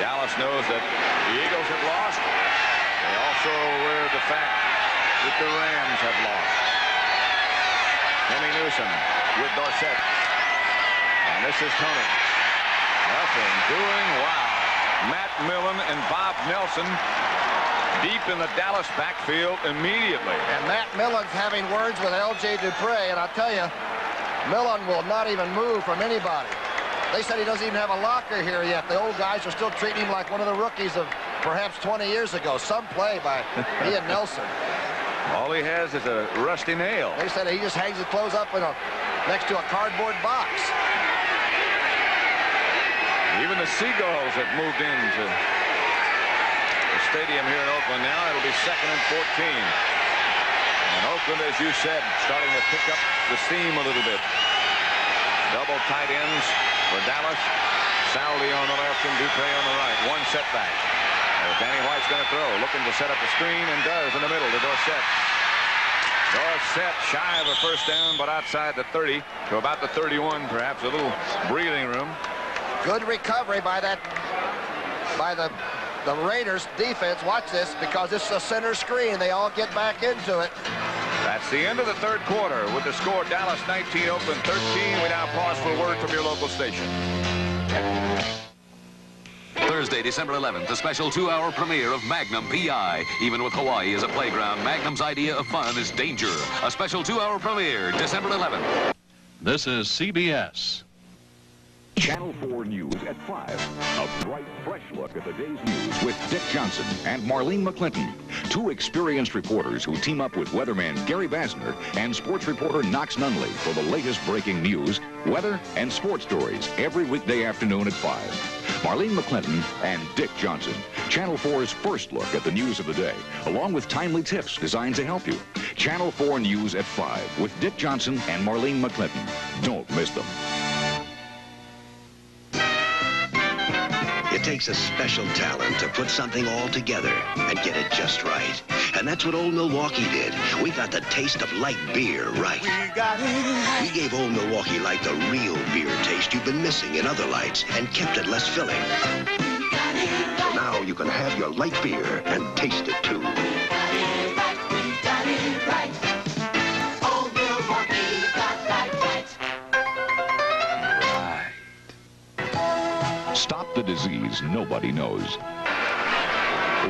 A: Dallas knows that the Eagles have lost. They also are aware of the fact that the Rams have lost. Timmy Newsom with Dorsett. And this is Tony. Nothing doing. Wow. Matt Millen and Bob Nelson deep in the Dallas backfield immediately.
B: And Matt Millen's having words with L.J. Dupre, and I'll tell you, Millen will not even move from anybody. They said he doesn't even have a locker here yet. The old guys are still treating him like one of the rookies of perhaps 20 years ago. Some play by Ian Nelson.
A: All he has is a rusty nail.
B: They said he just hangs his clothes up in next to a cardboard box.
A: Even the Seagulls have moved into the stadium here in Oakland now. It'll be 2nd and 14. And Oakland, as you said, starting to pick up the steam a little bit. Double tight ends for Dallas. Saudi on the left and Dupre on the right. One setback. Danny White's going to throw, looking to set up the screen, and does in the middle to Dorsett. Dorsett shy of a first down, but outside the 30 to about the 31, perhaps a little breathing room.
B: Good recovery by the Raiders defense. Watch this, because it's a center screen. They all get back into it.
A: That's the end of the third quarter with the score Dallas 19, Oakland 13. We now pause for a word from your local station.
N: Thursday, December 11th, the special 2-hour premiere of Magnum P.I. Even with Hawaii as a playground, Magnum's idea of fun is danger. A special 2-hour premiere, December 11th.
P: This is CBS.
F: Channel 4 News at 5. A bright, fresh look at the day's news with Dick Johnson and Marlene McClinton. Two experienced reporters who team up with weatherman Gary Basner and sports reporter Knox Nunley for the latest breaking news, weather, and sports stories every weekday afternoon at 5. Marlene McClinton and Dick Johnson. Channel 4's first look at the news of the day, along with timely tips designed to help you. Channel 4 News at 5 with Dick Johnson and Marlene McClinton. Don't miss them.
V: It takes a special talent to put something all together and get it just right. And that's what Old Milwaukee did. We got the taste of light beer right. We gave Old Milwaukee Light the real beer taste you've been missing in other lights and kept it less filling. So now you can have your light beer and taste it too.
F: Stop the disease nobody knows.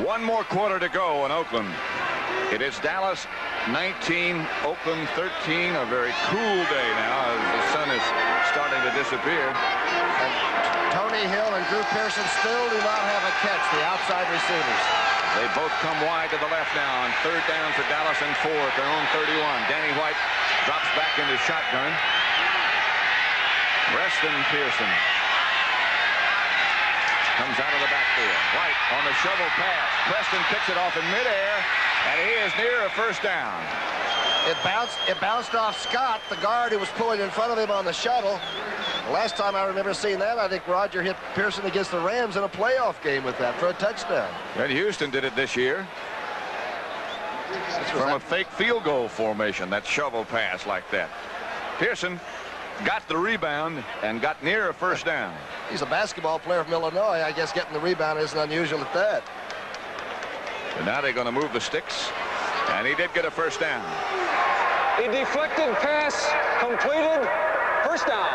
A: One more quarter to go in Oakland. It is Dallas 19, Oakland 13. A very cool day now as the sun is starting to disappear.
B: And Tony Hill and Drew Pearson still do not have a catch, the outside receivers.
A: They both come wide to the left now on 3rd down for Dallas and 4 at their own 31. Danny White drops back into shotgun. Preston Pearson comes out of the backfield. White on the shovel pass. Preston picks it off in midair, and he is near a first down.
B: It bounced off Scott, the guard who was pulling in front of him on the shuttle. The last time I remember seeing that, I think Roger hit Pearson against the Rams in a playoff game with that for a touchdown.
A: And Houston did it this year. From a fake field goal formation, that shovel pass like that. Pearson got the rebound and got near a first down.
B: He's a basketball player from Illinois. I guess getting the rebound isn't unusual at that.
A: And now they're going to move the sticks, and he did get a first down.
I: A deflected pass completed. First down.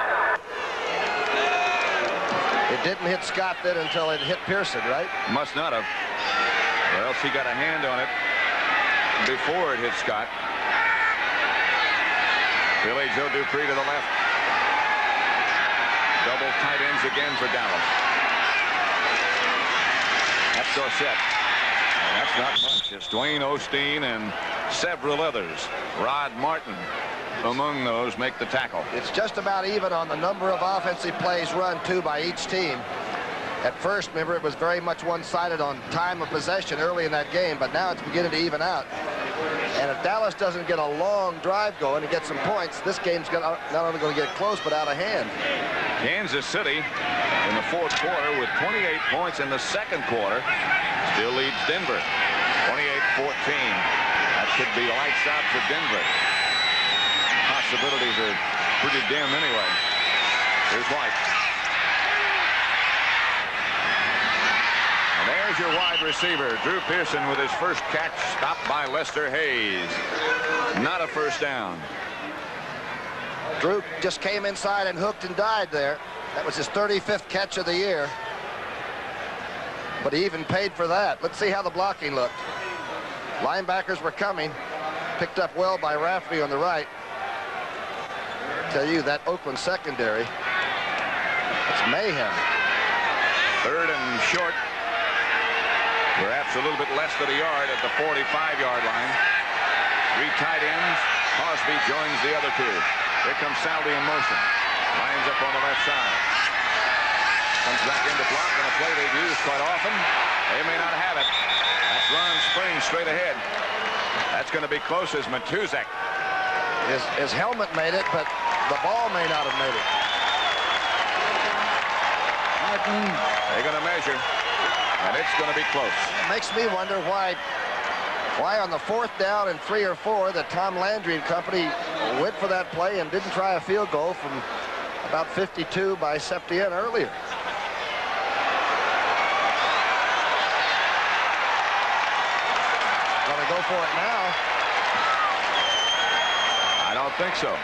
B: It didn't hit Scott then until it hit Pearson, right?
A: Must not have. Or else he got a hand on it before it hit Scott. Billy Joe Dupree to the left. Double tight ends again for Dallas. That's Dorsett. And that's not much. It's Dwayne Osteen and several others. Rod Martin among those make the tackle.
B: It's just about even on the number of offensive plays run, too, by each team. At first, remember, it was very much one-sided on time of possession early in that game, but now it's beginning to even out. And if Dallas doesn't get a long drive going and get some points, this game's not only going to get close, but out of hand.
A: Kansas City in the fourth quarter with 28 points in the second quarter still leads Denver 28-14. That could be lights out for Denver. Possibilities are pretty dim anyway. Here's White. And there's your wide receiver, Drew Pearson, with his first catch, stopped by Lester Hayes. Not a first down.
B: Drew just came inside and hooked and died there. That was his 35th catch of the year. But he even paid for that. Let's see how the blocking looked. Linebackers were coming. Picked up well by Rafferty on the right. Tell you, that Oakland secondary, it's mayhem.
A: 3rd and short. Perhaps a little bit less than a yard at the 45-yard line. 3 tight ends. Cosby joins the other 2. Here comes Saldi in motion. Lines up on the left side. Comes back into block on a play they've used quite often. They may not have it. That's Ron Spring straight ahead. That's going to be close as Matuzak.
B: His helmet made it, but the ball may not have made it.
A: They're going to measure, and it's going to be close.
B: It makes me wonder why on the 4th down and 3 or 4 that Tom Landry and company went for that play and didn't try a field goal from about 52 by Septien earlier. Gonna go for it now.
A: I don't think so.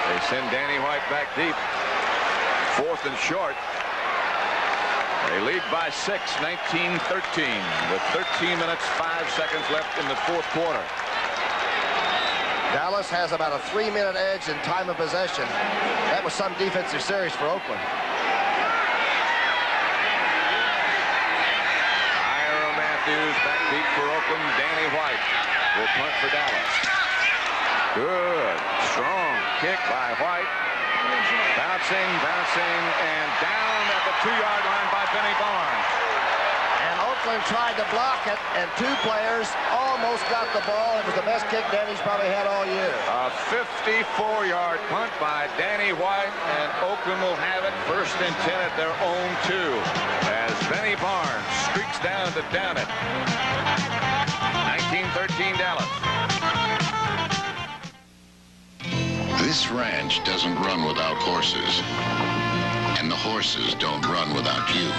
A: They send Danny White back deep. 4th and short. They lead by 6, 19-13, with 13 minutes, 5 seconds left in the 4th quarter.
B: Dallas has about a 3-minute edge in time of possession. That was some defensive series for Oakland.
A: Ira Matthews back deep for Oakland. Danny White will punt for Dallas. Good, strong kick by White. Bouncing, and down at the 2-yard line by Benny Barnes.
B: And Oakland tried to block it, and 2 players almost got the ball. It was the best kick Danny's probably had all year.
A: A 54-yard punt by Danny White, and Oakland will have it 1st and 10 at their own 2 as Benny Barnes streaks down to down it. 19-13 Dallas.
L: This ranch doesn't run without horses, and the horses don't run without you.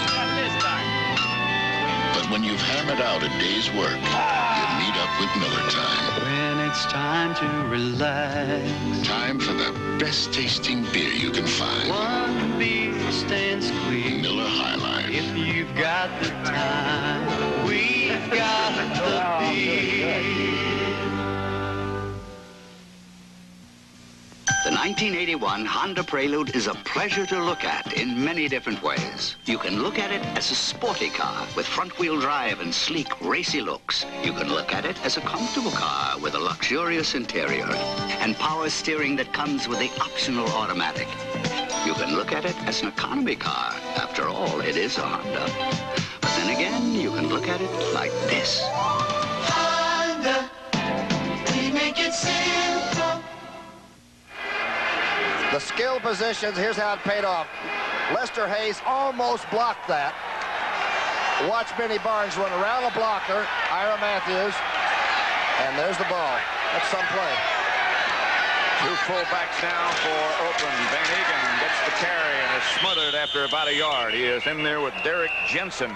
L: But when you've hammered out a day's work, you meet up with Miller Time.
G: When it's time to relax.
L: Time for the best tasting beer you can find.
G: One beer stand squeeze.
L: Miller High Life.
G: If you've got the time, we've got the beer.
O: The 1981 Honda Prelude is a pleasure to look at in many different ways. You can look at it as a sporty car with front-wheel drive and sleek, racy looks. You can look at it as a comfortable car with a luxurious interior and power steering that comes with the optional automatic. You can look at it as an economy car. After all, it is a Honda. But then again, you can look at it like this.
G: Honda, we make it simple.
B: The skill positions, here's how it paid off. Lester Hayes almost blocked that. Watch Benny Barnes run around the blocker, Ira Matthews, and there's the ball. That's some play.
A: 2 fullbacks now for Oakland. Van Egan gets the carry and is smothered after about a yard. He is in there with Derek Jensen.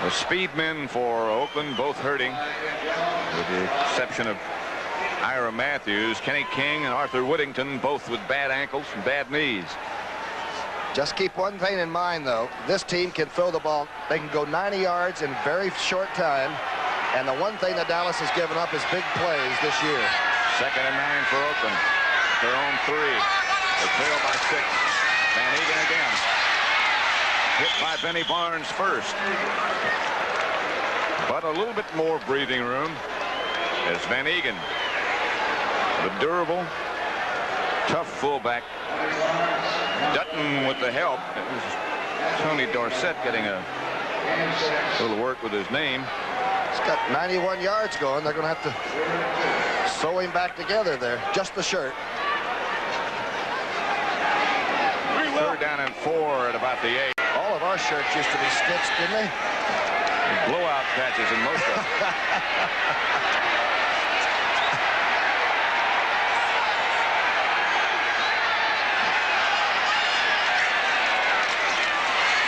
A: The speed men for Oakland, both hurting, with the exception of Ira Matthews. Kenny King and Arthur Whittington, both with bad ankles and bad knees.
B: Just keep one thing in mind, though. This team can throw the ball. They can go 90 yards in very short time. And the one thing that Dallas has given up is big plays this year.
A: 2nd and 9 for Oakland. Their own 3. They trail by 6. Van Egan again. Hit by Benny Barnes first. But a little bit more breathing room as Van Egan, the durable, tough fullback. Dutton with the help. It was Tony Dorsett getting a little work with his name.
B: He's got 91 yards going. They're going to have to sew him back together there. Just the shirt.
A: 3rd down and 4 at about the 8.
B: All of our shirts used to be stitched, didn't they?
A: Blowout patches in most of them.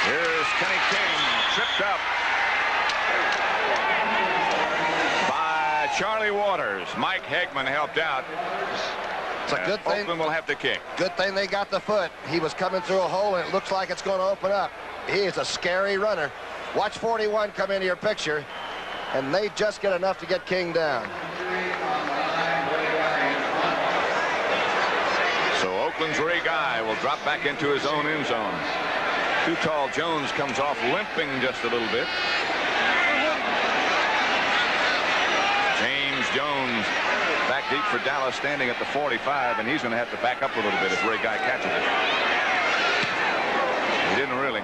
A: Here's Kenny King, tripped up by Charlie Waters. Mike Hegman helped out.
B: It's a good thing.
A: Oakland will have to kick.
B: Good thing they got the foot. He was coming through a hole, and it looks like it's going to open up. He is a scary runner. Watch 41 come into your picture, and they just get enough to get King down.
A: So Oakland's Ray Guy will drop back into his own end zone. Too tall Jones comes off limping just a little bit. James Jones back deep for Dallas, standing at the 45, and he's going to have to back up a little bit if Ray Guy catches it. He didn't really.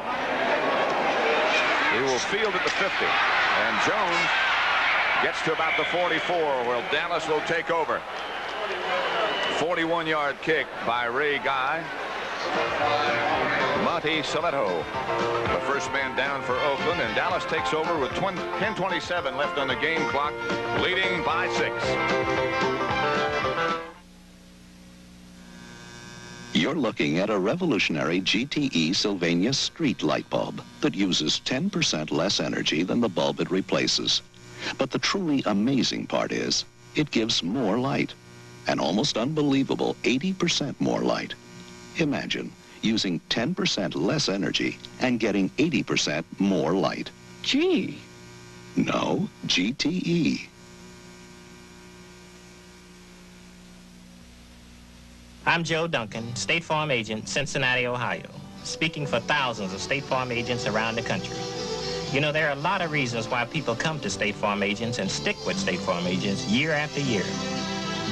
A: He will field at the 50, and Jones gets to about the 44, where Dallas will take over. 41-yard kick by Ray Guy. Monty Soletto, the first man down for Oakland, and Dallas takes over with 10:27 left on the game clock, leading by 6.
H: You're looking at a revolutionary GTE Sylvania street light bulb that uses 10% less energy than the bulb it replaces. But the truly amazing part is it gives more light, an almost unbelievable 80% more light. Imagine using 10% less energy and getting 80% more light. G. No, GTE.
J: I'm Joe Duncan, State Farm agent, Cincinnati, Ohio, speaking for thousands of State Farm agents around the country. You know, there are a lot of reasons why people come to State Farm agents and stick with State Farm agents year after year.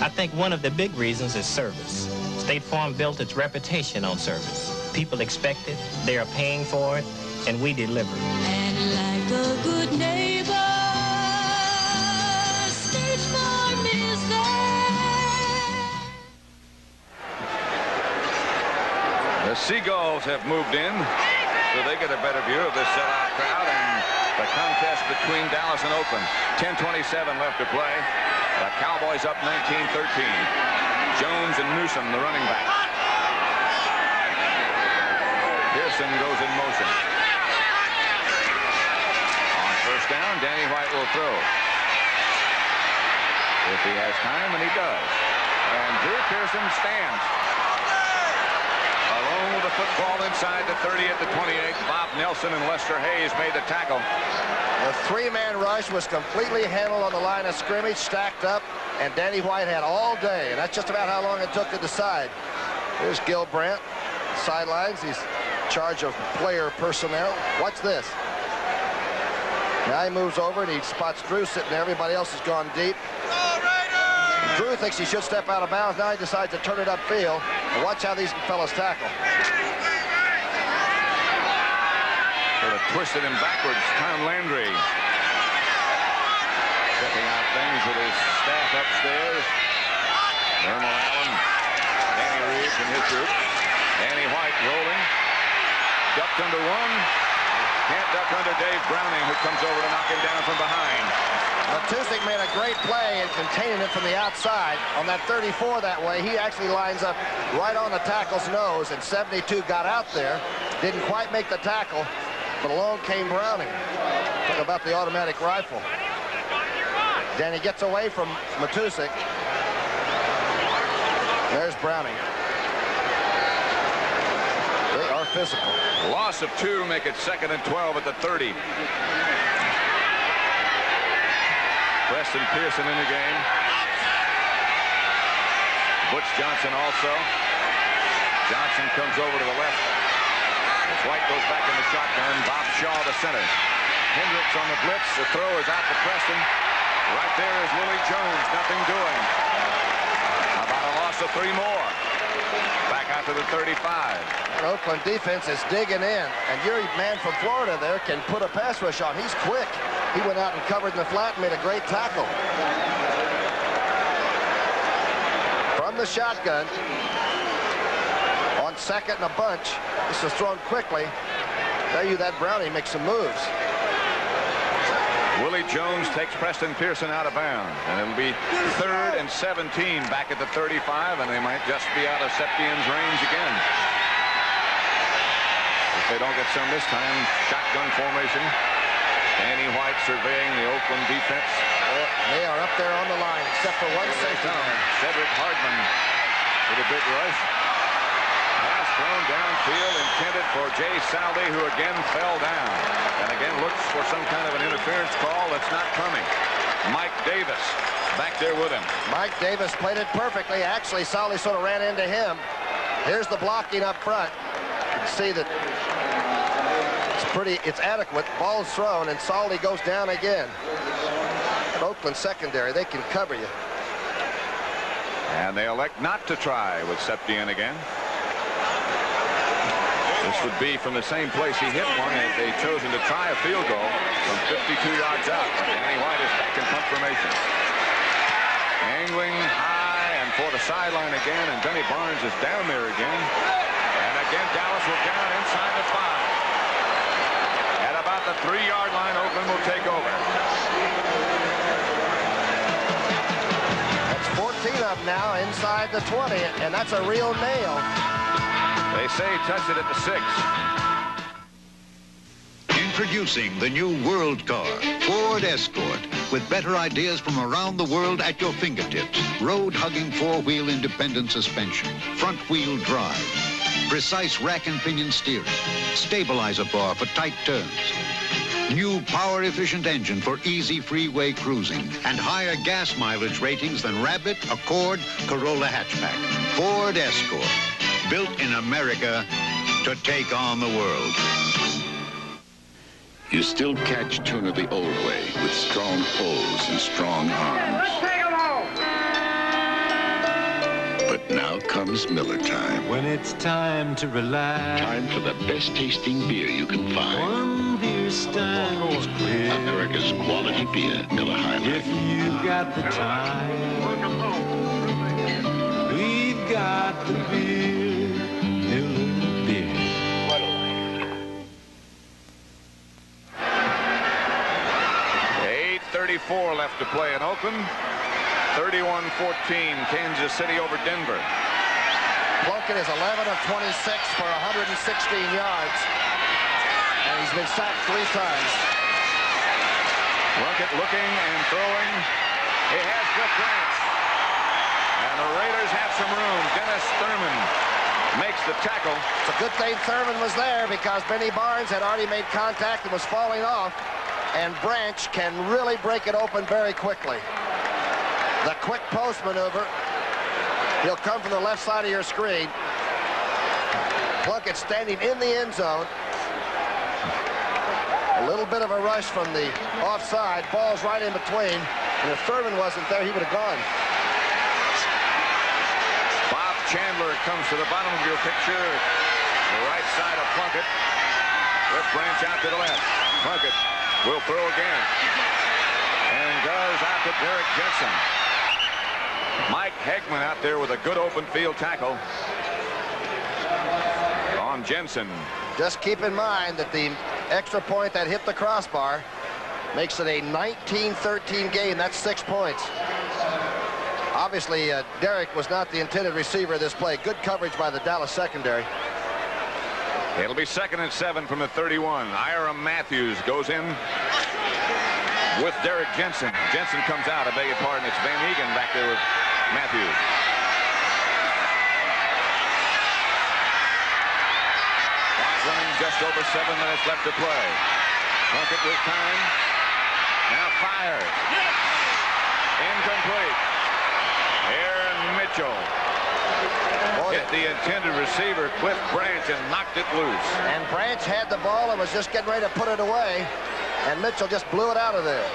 J: I think one of the big reasons is service. State Farm built its reputation on service. People expect it, they are paying for it, and we deliver.
E: And like a good neighbor, State Farm is there.
A: The Seagulls have moved in, so they get a better view of this sellout crowd and the contest between Dallas and Oakland. 10:27 left to play. The Cowboys up 19-13. Jones and Newsom, the running back. Pearson goes in motion. On first down, Danny White will throw. If he has time, and he does. And Drew Pearson stands. Alone with the football inside the 30 at the 28. Bob Nelson and Lester Hayes made the tackle.
B: The three-man rush was completely handled on the line of scrimmage, stacked up, and Danny White had all day, and that's just about how long it took to decide. Here's Gil Brandt, sidelines. He's in charge of player personnel. Watch this. Now he moves over and he spots Drew sitting there. Everybody else has gone deep. Drew thinks he should step out of bounds. Now he decides to turn it upfield. And watch how these fellas tackle.
A: Sort of twisted him backwards. Tom Landry checking out things with his staff upstairs. Normal Allen, Danny Reeves and his group. Danny White rolling. Ducked under one. Can't duck under Dave Browning, who comes over to knock him down from behind.
B: Matusik made a great play in containing it from the outside. On that 34 that way, he actually lines up right on the tackle's nose, and 72 got out there. Didn't quite make the tackle, but along came Browning. Talk about the automatic rifle. Danny gets away from Matusik. There's Browning. They are physical.
A: Loss of 2, make it 2nd and 12 at the 30. Preston Pearson in the game. Butch Johnson also. Johnson comes over to the left. As White goes back in the shotgun. Bob Shaw to center. Hendricks on the blitz. The throw is out to Preston. Right there is Willie Jones. Nothing doing. About a loss of 3 more. Back out to the 35.
B: And Oakland defense is digging in, and your man from Florida there can put a pass rush on. He's quick. He went out and covered in the flat and made a great tackle. From the shotgun, on 2nd and a bunch, this is thrown quickly. Tell you that Brownie makes some moves.
A: Willie Jones takes Preston Pearson out of bounds, and it'll be 3rd and 17 back at the 35, and they might just be out of Septien's range again. If they don't get some this time, shotgun formation. Danny White surveying the Oakland defense.
B: They are up there on the line, except for one safety.
A: Cedric Hardman with a big rush. Pass thrown downfield, intended for Jay Saldi, who again fell down. And again looks for some kind of an interference call that's not coming. Mike Davis back there with him.
B: Mike Davis played it perfectly. Actually, Saldi sort of ran into him. Here's the blocking up front. You can see that it's adequate. Ball's thrown, and Saldi goes down again. At Oakland secondary, they can cover you.
A: And they elect not to try with Septien again. This would be from the same place he hit one as they'd chosen to try a field goal from 52 yards out. Danny White is back in punt formation. Angling high and for the sideline again, and Benny Barnes is down there again. And again, Dallas will down inside the 5. At about the 3-yard line, Oakland will take over.
B: That's 14 of them now inside the 20, and that's a real nail.
A: They say touch it at the 6.
K: Introducing the new World Car, Ford Escort, with better ideas from around the world at your fingertips. Road-hugging 4-wheel independent suspension, front-wheel drive, precise rack and pinion steering, stabilizer bar for tight turns, new power-efficient engine for easy freeway cruising, and higher gas mileage ratings than Rabbit, Accord, Corolla hatchback. Ford Escort, built in America to take on the world.
L: You still catch tuna the old way with strong poles and strong arms.
I: Let's take them home.
L: But now comes Miller time.
G: When it's time to relax.
L: Time for the best tasting beer you can find.
G: One beer stands clear.
L: America's quality beer, Miller High Life.
G: If you've got the time, we've got the beer, Miller beer.
A: 8:34 left to play in Oakland. 31-14, Kansas City over Denver.
B: Plunkett is 11 of 26 for 116 yards. And he's been sacked 3 times.
A: Plunkett looking and throwing. He has Cliff Branch. And the Raiders have some room. Dennis Thurman makes the tackle.
B: It's a good thing Thurman was there because Benny Barnes had already made contact and was falling off. And Branch can really break it open very quickly. The quick post maneuver. He'll come from the left side of your screen. Plunkett standing in the end zone. A little bit of a rush from the offside. Ball's right in between. And if Thurman wasn't there, he would have gone.
A: Bob Chandler comes to the bottom of your picture. The right side of Plunkett. With Branch out to the left. Plunkett will throw again. And goes out to Derek Jensen. Mike Hegman out there with a good open field tackle on Jensen.
B: Just keep in mind that the extra point that hit the crossbar makes it a 19-13 game. That's 6 points. Obviously, Derek was not the intended receiver of this play. Good coverage by the Dallas secondary.
A: It'll be 2nd and 7 from the 31. Ira Matthews goes in with Derek Jensen. Jensen comes out. I beg your pardon. It's Van Egan back there with Matthews. Clock running, just over 7 minutes left to play. Plunkett with time. Now fires. Incomplete. Aaron Mitchell hit the intended receiver, Cliff Branch, and knocked it loose.
B: And Branch had the ball and was just getting ready to put it away. And Mitchell just blew it out of there.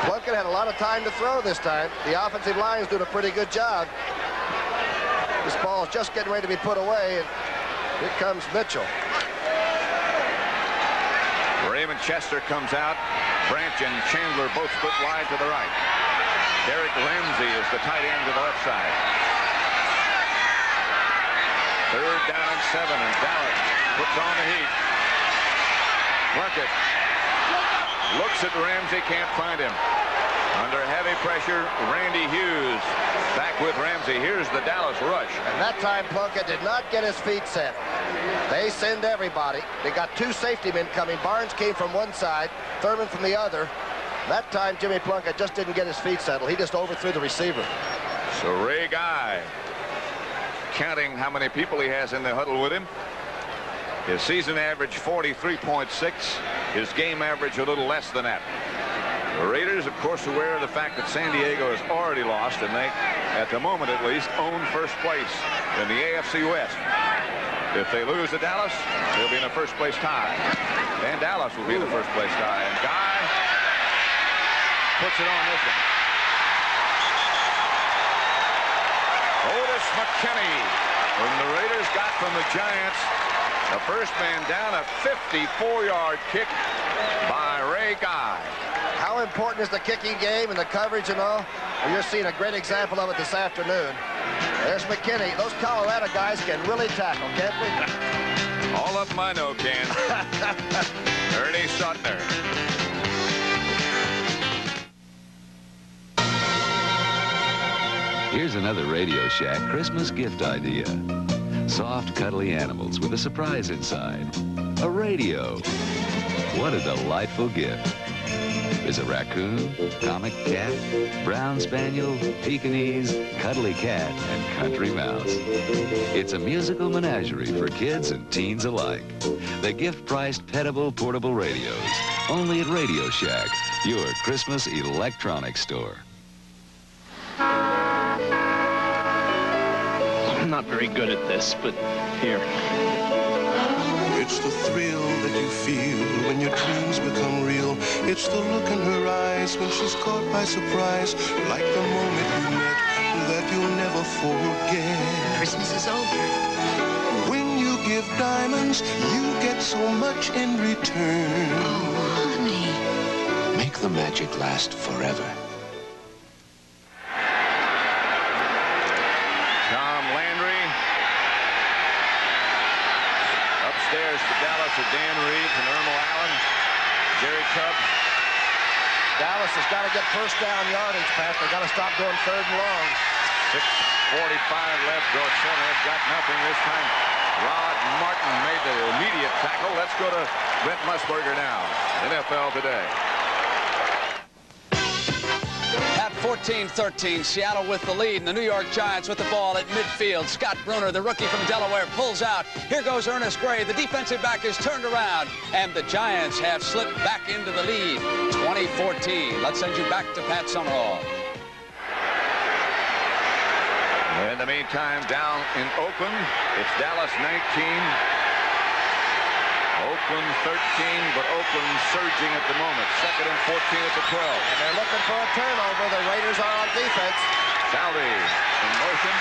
B: Plunkett had a lot of time to throw this time. The offensive line is doing a pretty good job. This ball is just getting ready to be put away, and here comes Mitchell.
A: Raymond Chester comes out. Branch and Chandler both split wide to the right. Derek Ramsey is the tight end to the left side. 3rd down and 7, and Dallas puts on the heat. Plunkett looks at Ramsey, can't find him. Under heavy pressure, Randy Hughes back with Ramsey. Here's the Dallas rush.
B: And that time Plunkett did not get his feet set. They send everybody. They got 2 safety men coming. Barnes came from one side, Thurman from the other. That time, Jimmy Plunkett just didn't get his feet settled. He just overthrew the receiver.
A: So Ray Guy, counting how many people he has in the huddle with him. His season average 43.6. His game average a little less than that. The Raiders, of course, aware of the fact that San Diego has already lost, and they, at the moment at least, own first place in the AFC West. If they lose to Dallas, they'll be in a first-place tie. And Dallas will be in the first-place tie. And Guy puts it on this one. Otis McKinney, when the Raiders got from the Giants, the first man down, a 54-yard kick by Ray Guy.
B: How important is the kicking game and the coverage and all? Well, you're seeing a great example of it this afternoon. There's McKinney. Those Colorado guys can really tackle, can't they?
A: All of them I know can. Ernie Sutner.
N: Here's another Radio Shack Christmas gift idea. Soft, cuddly animals with a surprise inside. A radio. What a delightful gift. There's a raccoon, comic cat, brown spaniel, Pekingese, cuddly cat, and country mouse. It's a musical menagerie for kids and teens alike. The gift-priced, petable, portable radios. Only at Radio Shack, your Christmas electronics store.
M: I'm not very good at this, but here.
Q: It's the thrill that you feel when your dreams become real. It's the look in her eyes when she's caught by surprise. Like the moment you met that you'll never forget.
S: Christmas is over.
Q: When you give diamonds, you get so much in return.
S: Oh, honey.
Q: Make the magic last forever.
A: Upstairs to Dallas are Dan Reeves and Ermal Allen, Jerry Tubbs.
B: Dallas has got to get first down yardage, Pat. They've got to stop going third and long.
A: 6:45 left. Dorchella has got nothing this time. Rod Martin made the immediate tackle. Let's go to Brent Musburger now. NFL Today.
U: At 14-13, Seattle with the lead, and the New York Giants with the ball at midfield. Scott Bruner, the rookie from Delaware, pulls out. Here goes Ernest Gray. The defensive back is turned around, and the Giants have slipped back into the lead. 20-14. Let's send you back to Pat Summerall.
A: In the meantime, down in Oakland, it's Dallas 19. Oakland 13, but Oakland surging at the moment. 2nd and 14 at the 12.
B: And they're looking for a turnover. The Raiders are on defense.
A: Salvi in motion.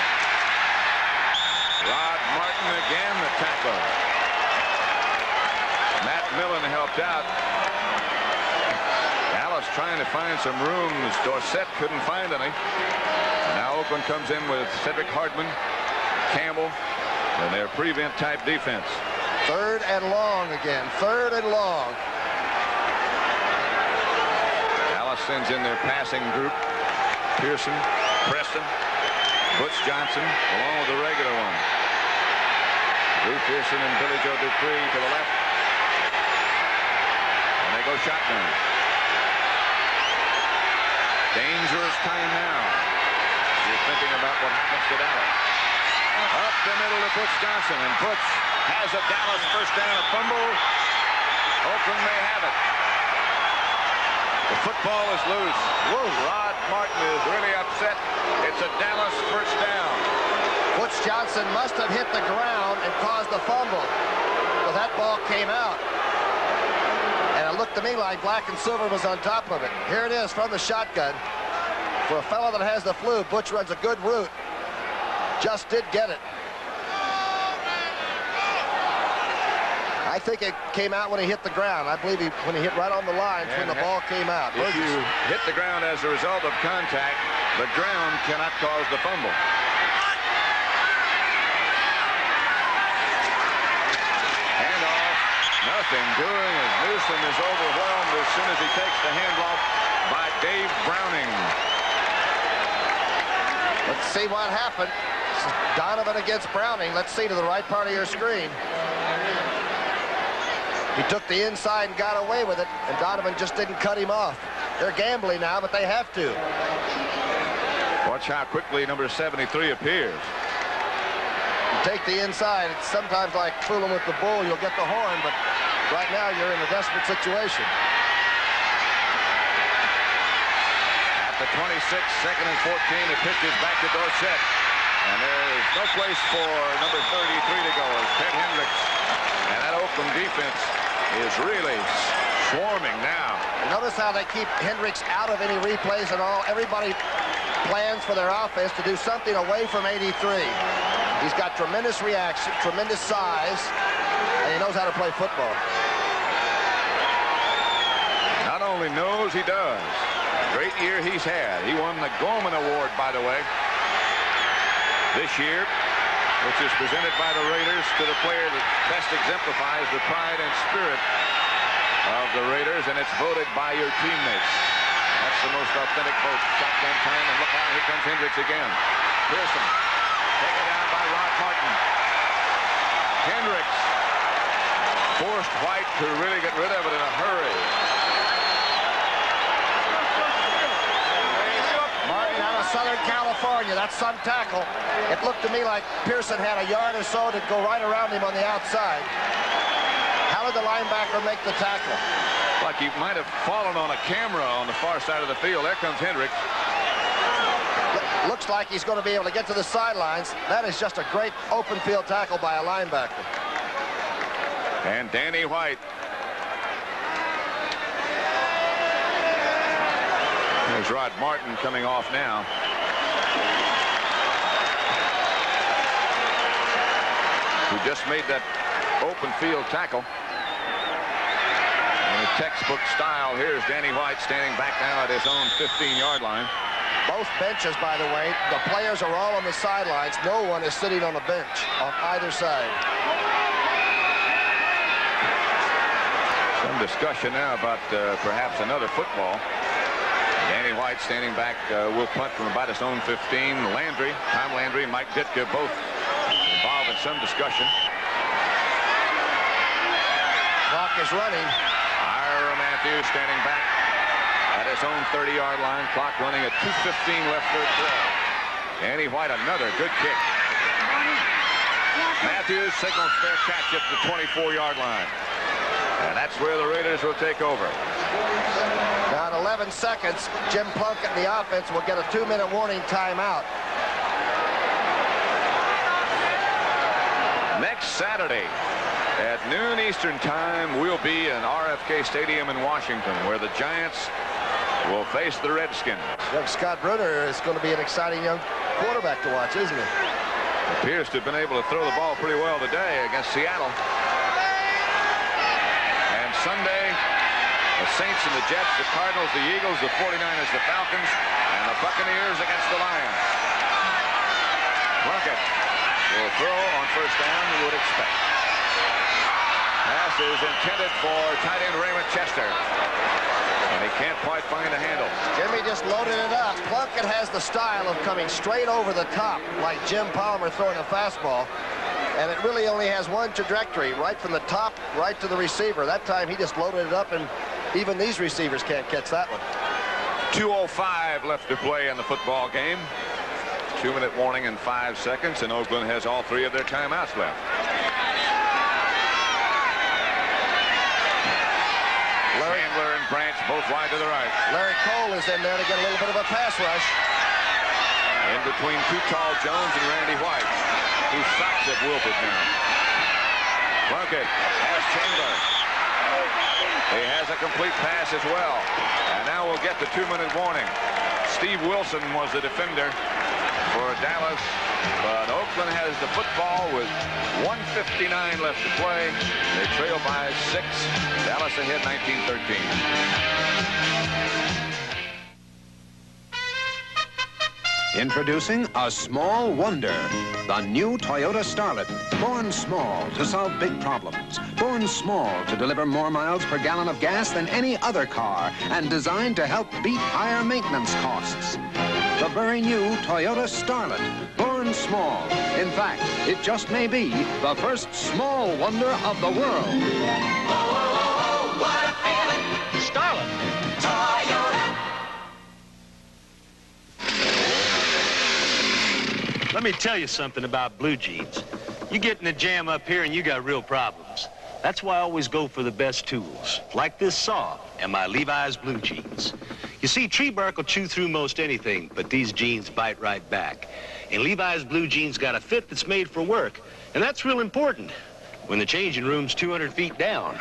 A: Rod Martin again, the tackle. Matt Millen helped out. Dallas trying to find some rooms. Dorsett couldn't find any. Now Oakland comes in with Cedric Hardman, Campbell, and their prevent-type defense.
B: 3rd and long again. 3rd and long.
A: Dallas sends in their passing group. Pearson, Preston, Butch Johnson, along with the regular one. Lou Pearson and Billy Joe Dupree to the left. And they go shotgun. Dangerous time now. You're thinking about what happens to Dallas. Up the middle to Butch Johnson, and Butch has a Dallas first down, a fumble. Oakland may have it. The football is loose. Whoa. Rod Martin is really upset. It's a Dallas first down.
B: Butch Johnson must have hit the ground and caused the fumble. Well, that ball came out. And it looked to me like Black and Silver was on top of it. Here it is from the shotgun. For a fellow that has the flu, Butch runs a good route. Just did get it. I think it came out when he hit the ground. I believe when he hit right on the line when the ball came out.
A: If you hit the ground as a result of contact, the ground cannot cause the fumble. Handoff, nothing doing as Newsom is overwhelmed as soon as he takes the handoff by Dave Browning.
B: Let's see what happened. Donovan against Browning. Let's see to the right part of your screen. He took the inside and got away with it, and Donovan just didn't cut him off. They're gambling now, but they have to.
A: Watch how quickly number 73 appears.
B: You take the inside. It's sometimes like fooling with the bull. You'll get the horn, but right now you're in a desperate situation.
A: At the 26, 2nd and 14, the pitch is back to Dorsett. And there's no place for number 33 to go as Ted Hendricks. And that Oakland defense is really swarming now.
B: Notice how they keep Hendricks out of any replays and all. Everybody plans for their offense to do something away from 83. He's got tremendous reaction, tremendous size, and he knows how to play football.
A: Not only knows, he does. Great year he's had. He won the Gorman Award, by the way, this year, which is presented by the Raiders to the player that best exemplifies the pride and spirit of the Raiders, and it's voted by your teammates. That's the most authentic vote. Shotgun time, and look out, here comes Hendricks again. Pearson, taken down by Rod Martin. Hendricks forced White to really get rid of it in a hurry.
B: Martin out of Southern California, that's some tackle. It looked to me like Pearson had a yard or so to go right around him on the outside. How did the linebacker make the tackle?
A: Like he might have fallen on a camera on the far side of the field. There comes Hendricks.
B: Looks like he's going to be able to get to the sidelines. That is just a great open field tackle by a linebacker.
A: And Danny White. There's Rod Martin coming off now. Who just made that open field tackle. In a textbook style, here's Danny White standing back now at his own 15-yard line.
B: Both benches, by the way, the players are all on the sidelines. No one is sitting on the bench on either side.
A: Some discussion now about perhaps another football. Danny White standing back, will punt from about his own 15. Landry, Tom Landry, Mike Ditka, both involved in some discussion.
B: Clock is running.
A: Ira Matthews standing back at his own 30-yard line. Clock running at 2:15 left, third quarter. Danny White, another good kick. Matthews signals fair catch at the 24-yard line. And that's where the Raiders will take over.
B: Now in 11 seconds, Jim Plunkett and the offense will get a 2-minute warning timeout.
A: Next Saturday at noon Eastern time, we'll be in RFK Stadium in Washington, where the Giants will face the Redskins.
B: Young Scott Bruner is going to be an exciting young quarterback to watch, isn't he?
A: Appears to have been able to throw the ball pretty well today against Seattle. And Sunday, the Saints and the Jets, the Cardinals, the Eagles, the 49ers, the Falcons, and the Buccaneers against the Lions. Plunkett will throw on first down, you would expect. Pass is intended for tight end Raymond Chester. And he can't quite find a handle.
B: Jimmy just loaded it up. Plunkett has the style of coming straight over the top, like Jim Palmer throwing a fastball. And it really only has one trajectory, right from the top, right to the receiver. That time he just loaded it up, and even these receivers can't catch that one.
A: 2:05 left to play in the football game. 2-minute warning in 5 seconds, and Oakland has all 3 of their timeouts left. Chandler and Branch both wide to the right.
B: Larry Cole is in there to get a little bit of a pass rush.
A: In between Too Tall Jones and Randy White, whose socks have wilted now. Plunkett has Chandler. He has a complete pass as well. And now we'll get the 2-minute warning. Steve Wilson was the defender for Dallas, but Oakland has the football with 1:59 left to play. They trail by 6. Dallas ahead 19-13.
C: Introducing a small wonder, the new Toyota Starlet. Born small to solve big problems. Born small to deliver more miles per gallon of gas than any other car, and designed to help beat higher maintenance costs. The very new Toyota Starlet, born small. In fact, it just may be the first small wonder of the world.
E: Oh, what a feeling.
C: Starlet.
E: Toyota.
R: Let me tell you something about blue jeans. You get in a jam up here and you got real problems. That's why I always go for the best tools, like this saw and my Levi's blue jeans. You see, tree bark will chew through most anything, but these jeans bite right back. And Levi's blue jeans got a fit that's made for work, and that's real important when the changing room's 200 feet down.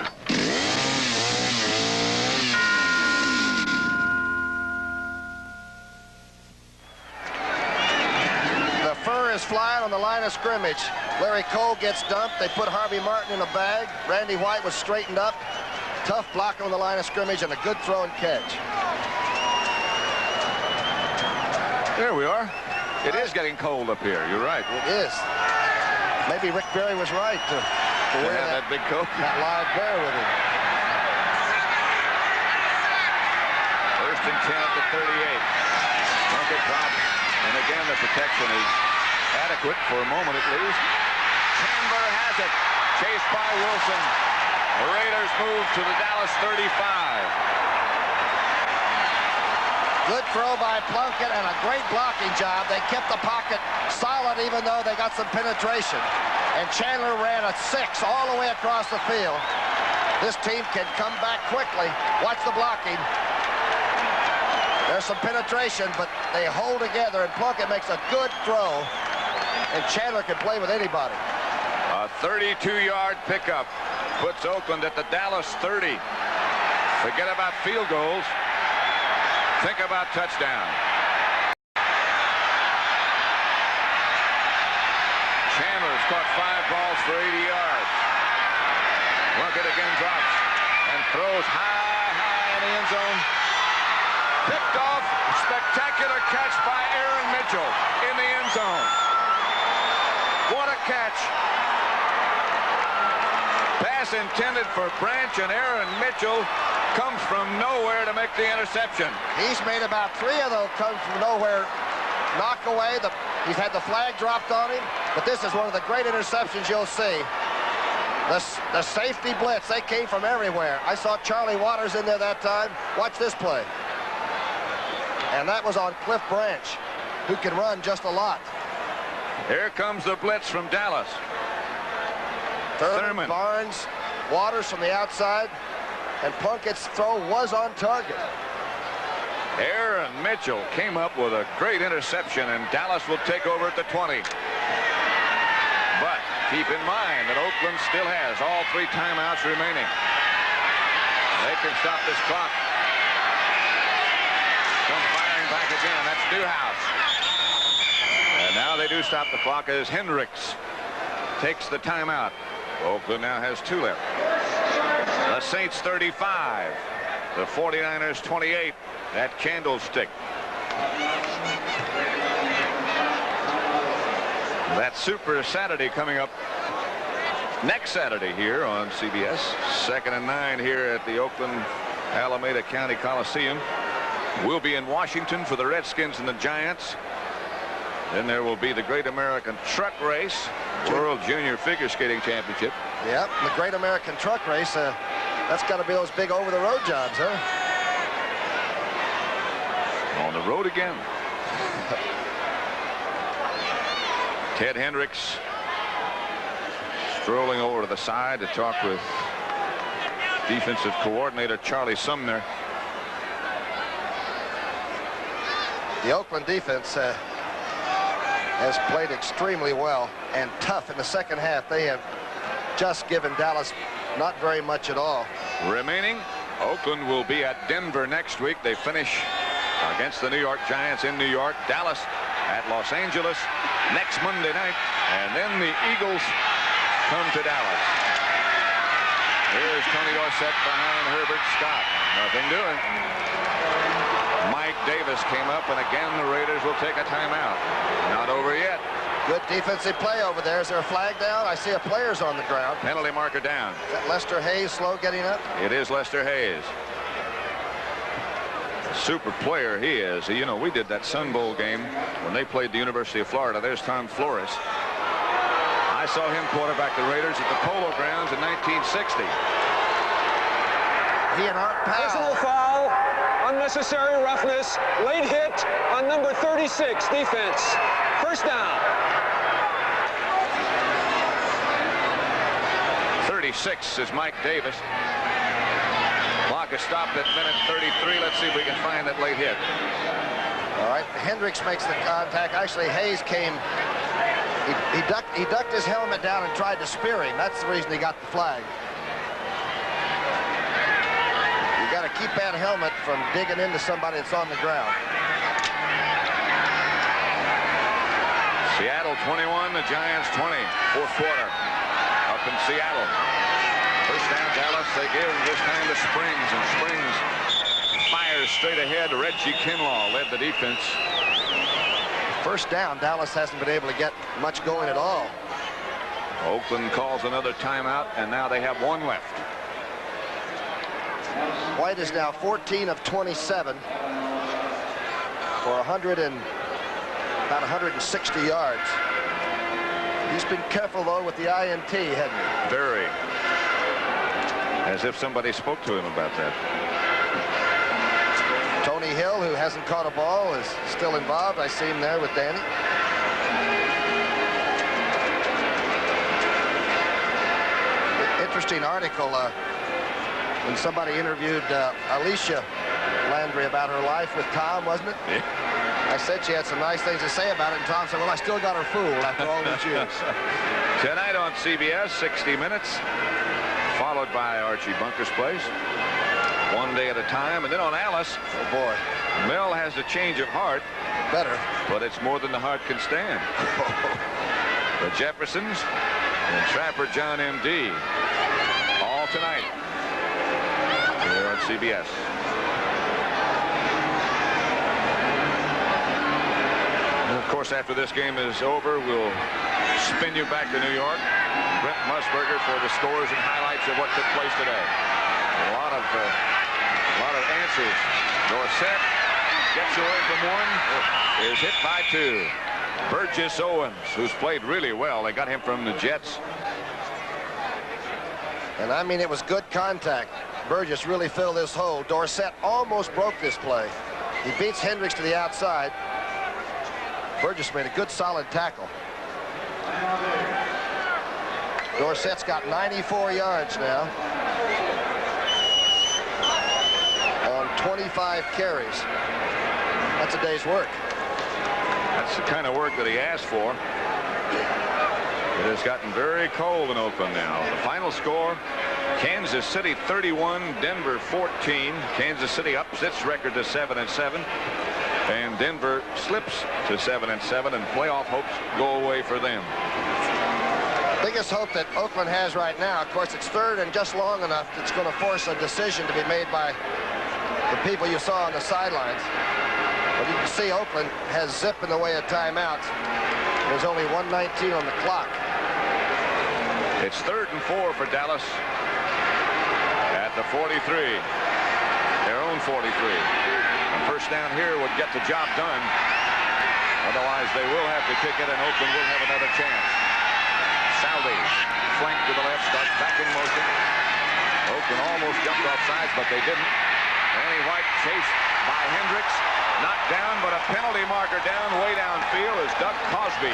B: The fur is flying on the line of scrimmage. Larry Cole gets dumped. They put Harvey Martin in a bag. Randy White was straightened up. Tough blocking on the line of scrimmage and a good throw and catch.
A: There we are. It is getting cold up here. You're right.
B: It is. Maybe Rick Barry was right to wear
A: that big coat.
B: That live bear with him.
A: First and 10 at the 38. Plunkett drops. And again, the protection is adequate for a moment at least. Chandler has it. Chased by Wilson. The Raiders move to the Dallas 35.
B: Good throw by Plunkett and a great blocking job. They kept the pocket solid even though they got some penetration. And Chandler ran a 6 all the way across the field. This team can come back quickly. Watch the blocking. There's some penetration, but they hold together, and Plunkett makes a good throw. And Chandler can play with anybody.
A: A 32-yard pickup puts Oakland at the Dallas 30. Forget about field goals. Think about touchdown. Chandler's caught 5 balls for 80 yards. Plunkett again drops and throws high in the end zone. Picked off. Spectacular catch by Aaron Mitchell in the end zone. What a catch. Pass intended for Branch, and Aaron Mitchell comes from nowhere to make the interception.
B: He's made about 3 of those come from nowhere knock away. He's had the flag dropped on him, but this is one of the great interceptions you'll see. The safety blitz, they came from everywhere. I saw Charlie Waters in there that time. Watch this play. And that was on Cliff Branch, who can run just a lot.
A: Here comes the blitz from Dallas.
B: Thurman, Barnes, Waters from the outside, and Plunkett's throw was on target.
A: Aaron Mitchell came up with a great interception, and Dallas will take over at the 20. But keep in mind that Oakland still has all 3 timeouts remaining. They can stop this clock. Come firing back again. That's Newhouse. And now they do stop the clock as Hendricks takes the timeout. Oakland now has 2 left. The Saints 35. The 49ers 28 at Candlestick. That Super Saturday coming up next Saturday here on CBS. 2nd and 9 here at the Oakland Alameda County Coliseum. We'll be in Washington for the Redskins and the Giants. Then there will be the Great American Truck Race, World Junior Figure Skating Championship.
B: Yep, the Great American Truck Race. That's got to be those big over-the-road jobs, huh?
A: On the road again. Ted Hendricks strolling over to the side to talk with defensive coordinator Charlie Sumner.
B: The Oakland defense has played extremely well and tough in the second half. They have just given Dallas not very much at all.
A: Remaining, Oakland will be at Denver next week. They finish against the New York Giants in New York. Dallas at Los Angeles next Monday night. And then the Eagles come to Dallas. Here's Tony Dorsett behind Herbert Scott. Nothing doing. Mike Davis came up, and again the Raiders will take a timeout. Not over yet.
B: Good defensive play over there. Is there a flag down? I see a player's on the ground.
A: Penalty marker down.
B: Is that Lester Hayes slow getting up?
A: It is Lester Hayes. Super player he is. You know, we did that Sun Bowl game when they played the University of Florida. There's Tom Flores. I saw him quarterback the Raiders at the Polo Grounds in 1960.
B: He and Art Powell.
I: Personal foul, unnecessary roughness, late hit on number 36, defense. First down.
A: 36 is Mike Davis. Clock is stopped at minute 33. Let's see if we can find that late hit.
B: All right, Hendricks makes the contact. Actually, Hayes came. He ducked his helmet down and tried to spear him. That's the reason he got the flag. You got to keep that helmet from digging into somebody that's on the ground.
A: Seattle 21, the Giants 20. Fourth quarter up in Seattle. First down, Dallas. They give this time to Springs, and Springs fires straight ahead. Reggie Kinlaw led the defense.
B: First down, Dallas hasn't been able to get much going at all.
A: Oakland calls another timeout, and now they have one left.
B: White is now 14 of 27 for about 160 yards. He's been careful, though, with the INT, hasn't he?
A: Very. As if somebody spoke to him about that.
B: Tony Hill, who hasn't caught a ball, is still involved. I see him there with Danny. Interesting article when somebody interviewed Alicia Landry about her life with Tom, wasn't it?
A: Yeah.
B: I said she had some nice things to say about it, and Tom said, well, I still got her fooled after all these years.
A: Tonight on CBS, 60 Minutes, followed by Archie Bunker's Place. One day at a time. And then on Alice,
B: oh boy,
A: Mel has a change of heart.
B: Better.
A: But it's more than the heart can stand. The Jeffersons and Trapper John M.D. all tonight here on CBS. And of course, after this game is over, we'll spin you back to New York. Brent Musburger for the scores and highlights of what took place today. A lot of answers. Dorsett gets away from one, is hit by two. Burgess Owens, who's played really well. They got him from the Jets.
B: And I mean, it was good contact. Burgess really filled this hole. Dorsett almost broke this play. He beats Hendricks to the outside. Burgess made a good solid tackle. Dorsett's got 94 yards now on 25 carries. That's a day's work.
A: That's the kind of work that he asked for. It has gotten very cold in Oakland now. The final score, Kansas City 31, Denver 14. Kansas City ups its record to 7-7. And Denver slips to 7-7, and playoff hopes go away for them.
B: Biggest hope that Oakland has right now, of course, it's third and just long enough. It's going to force a decision to be made by the people you saw on the sidelines. But you can see Oakland has zip in the way of timeouts. There's only 1:19 on the clock.
A: It's 3rd and 4 for Dallas at the 43. Their own 43. A first down here would get the job done. Otherwise, they will have to kick it, and Oakland will have another chance. Saldi, flank to the left, starts back in motion. Oakland almost jumped off sides, but they didn't. Danny White chased by Hendricks. Knocked down, but a penalty marker down way downfield as Doug Cosby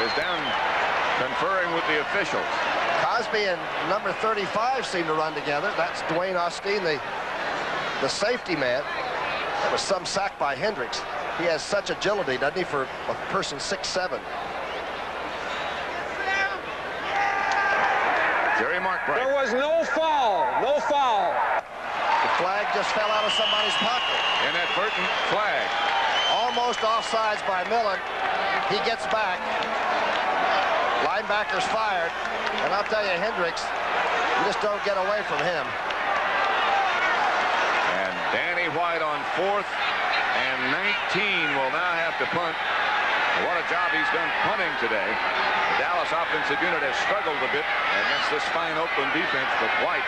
A: is down conferring with the officials.
B: Cosby and number 35 seem to run together. That's Dwayne Osteen, the safety man. That was some sack by Hendricks. He has such agility, doesn't he, for a person 6'7".
A: Jerry Markbright.
I: There was no foul. No foul.
B: The flag just fell out of somebody's pocket.
A: Inadvertent flag.
B: Almost offsides by Millen. He gets back. Linebacker's fired. And I'll tell you, Hendricks, you just don't get away from him.
A: And Danny White on 4th and 19 will now have to punt. What a job he's done punting today. The Dallas offensive unit has struggled a bit against this fine Oakland defense, but White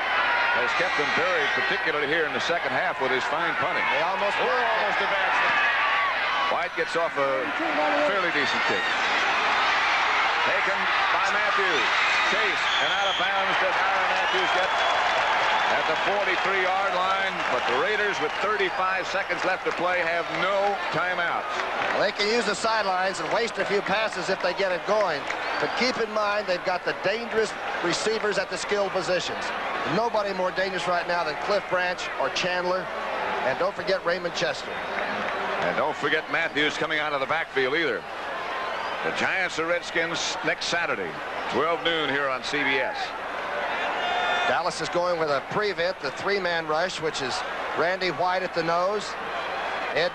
A: has kept them very particularly here in the second half with his fine punting.
B: They almost
A: advanced now. White gets off a fairly decent kick. Taken by Matthews. Chase and out of bounds. Does Ira Matthews get at the 43-yard line, but the Raiders, with 35 seconds left to play, have no timeouts.
B: Well, they can use the sidelines and waste a few passes if they get it going. But keep in mind, they've got the dangerous receivers at the skill positions. Nobody more dangerous right now than Cliff Branch or Chandler. And don't forget Raymond Chester.
A: And don't forget Matthews coming out of the backfield either. The Giants and Redskins next Saturday, 12 noon here on CBS.
B: Dallas is going with a prevent, the three-man rush, which is Randy White at the nose, Ed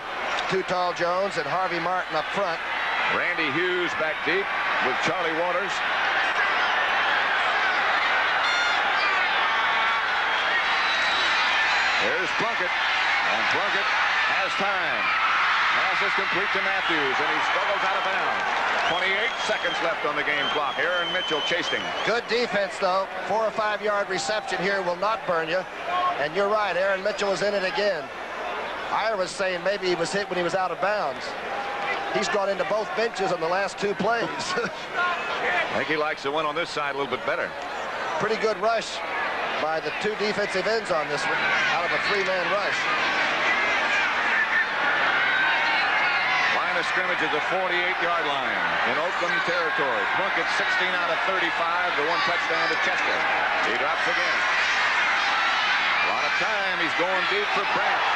B: Too Tall Jones, and Harvey Martin up front.
A: Randy Hughes back deep with Charlie Waters. There's Plunkett, and Plunkett has time. Pass is complete to Matthews, and he struggles out of bounds. 28 seconds left on the game clock. Aaron Mitchell chasing.
B: Good defense, though. 4 or 5 yard reception here will not burn you. And you're right, Aaron Mitchell was in it again. Ira was saying maybe he was hit when he was out of bounds. He's gone into both benches on the last 2 plays.
A: I think he likes the one on this side a little bit better.
B: Pretty good rush by the 2 defensive ends on this one, out of a 3-man rush.
A: Line of scrimmage is the 48-yard line in Oakland territory. Plunkett 16 out of 35, the 1 touchdown to Chester. He drops again. A lot of time. He's going deep for Branch.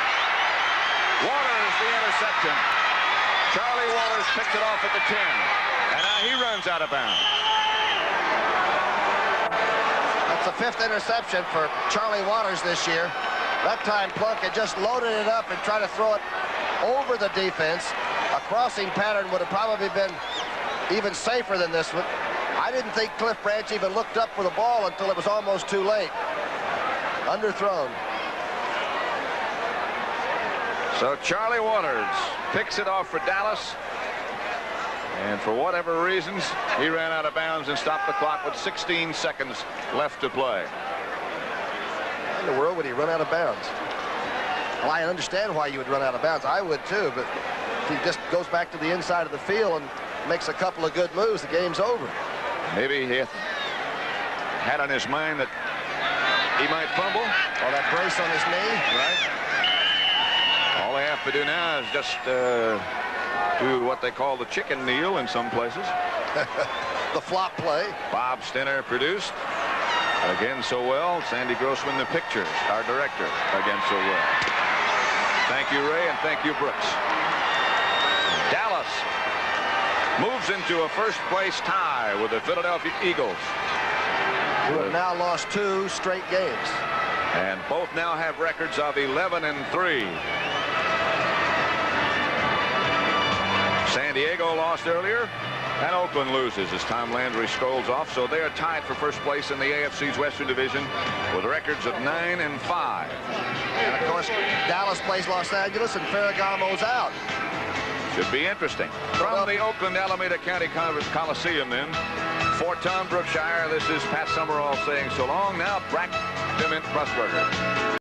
A: Waters, the interception. Charlie Waters picks it off at the 10. And now he runs out of bounds.
B: That's the 5th interception for Charlie Waters this year. That time Plunkett just loaded it up and tried to throw it over the defense. A crossing pattern would have probably been even safer than this one. I didn't think Cliff Branch even looked up for the ball until it was almost too late. Underthrown.
A: So Charlie Waters picks it off for Dallas. And for whatever reasons, he ran out of bounds and stopped the clock with 16 seconds left to play.
B: Why in the world would he run out of bounds? Well, I understand why you would run out of bounds. I would too, but if he just goes back to the inside of the field and makes a couple of good moves, the game's over.
A: Maybe he had on his mind that he might fumble.
B: Or that brace on his knee.
A: Right. All they have to do now is just do what they call the chicken kneel in some places.
B: The flop play.
A: Bob Stinner produced. Again so well. Sandy Grossman, the pictures, our director, again so well. Thank you, Ray, and thank you, Brooks. Dallas moves into a first-place tie with the Philadelphia Eagles.
B: Who have now lost 2 straight games.
A: And both now have records of 11-3. San Diego lost earlier, and Oakland loses as Tom Landry strolls off. So they are tied for first place in the AFC's Western Division with records of 9-5.
B: And of course, Dallas plays Los Angeles, and Ferragamo's out.
A: Should be interesting. From the Oakland Alameda County Coliseum, then, for Tom Brookshire, this is Pat Summerall saying so long. Now, Brack Dement Pressburger.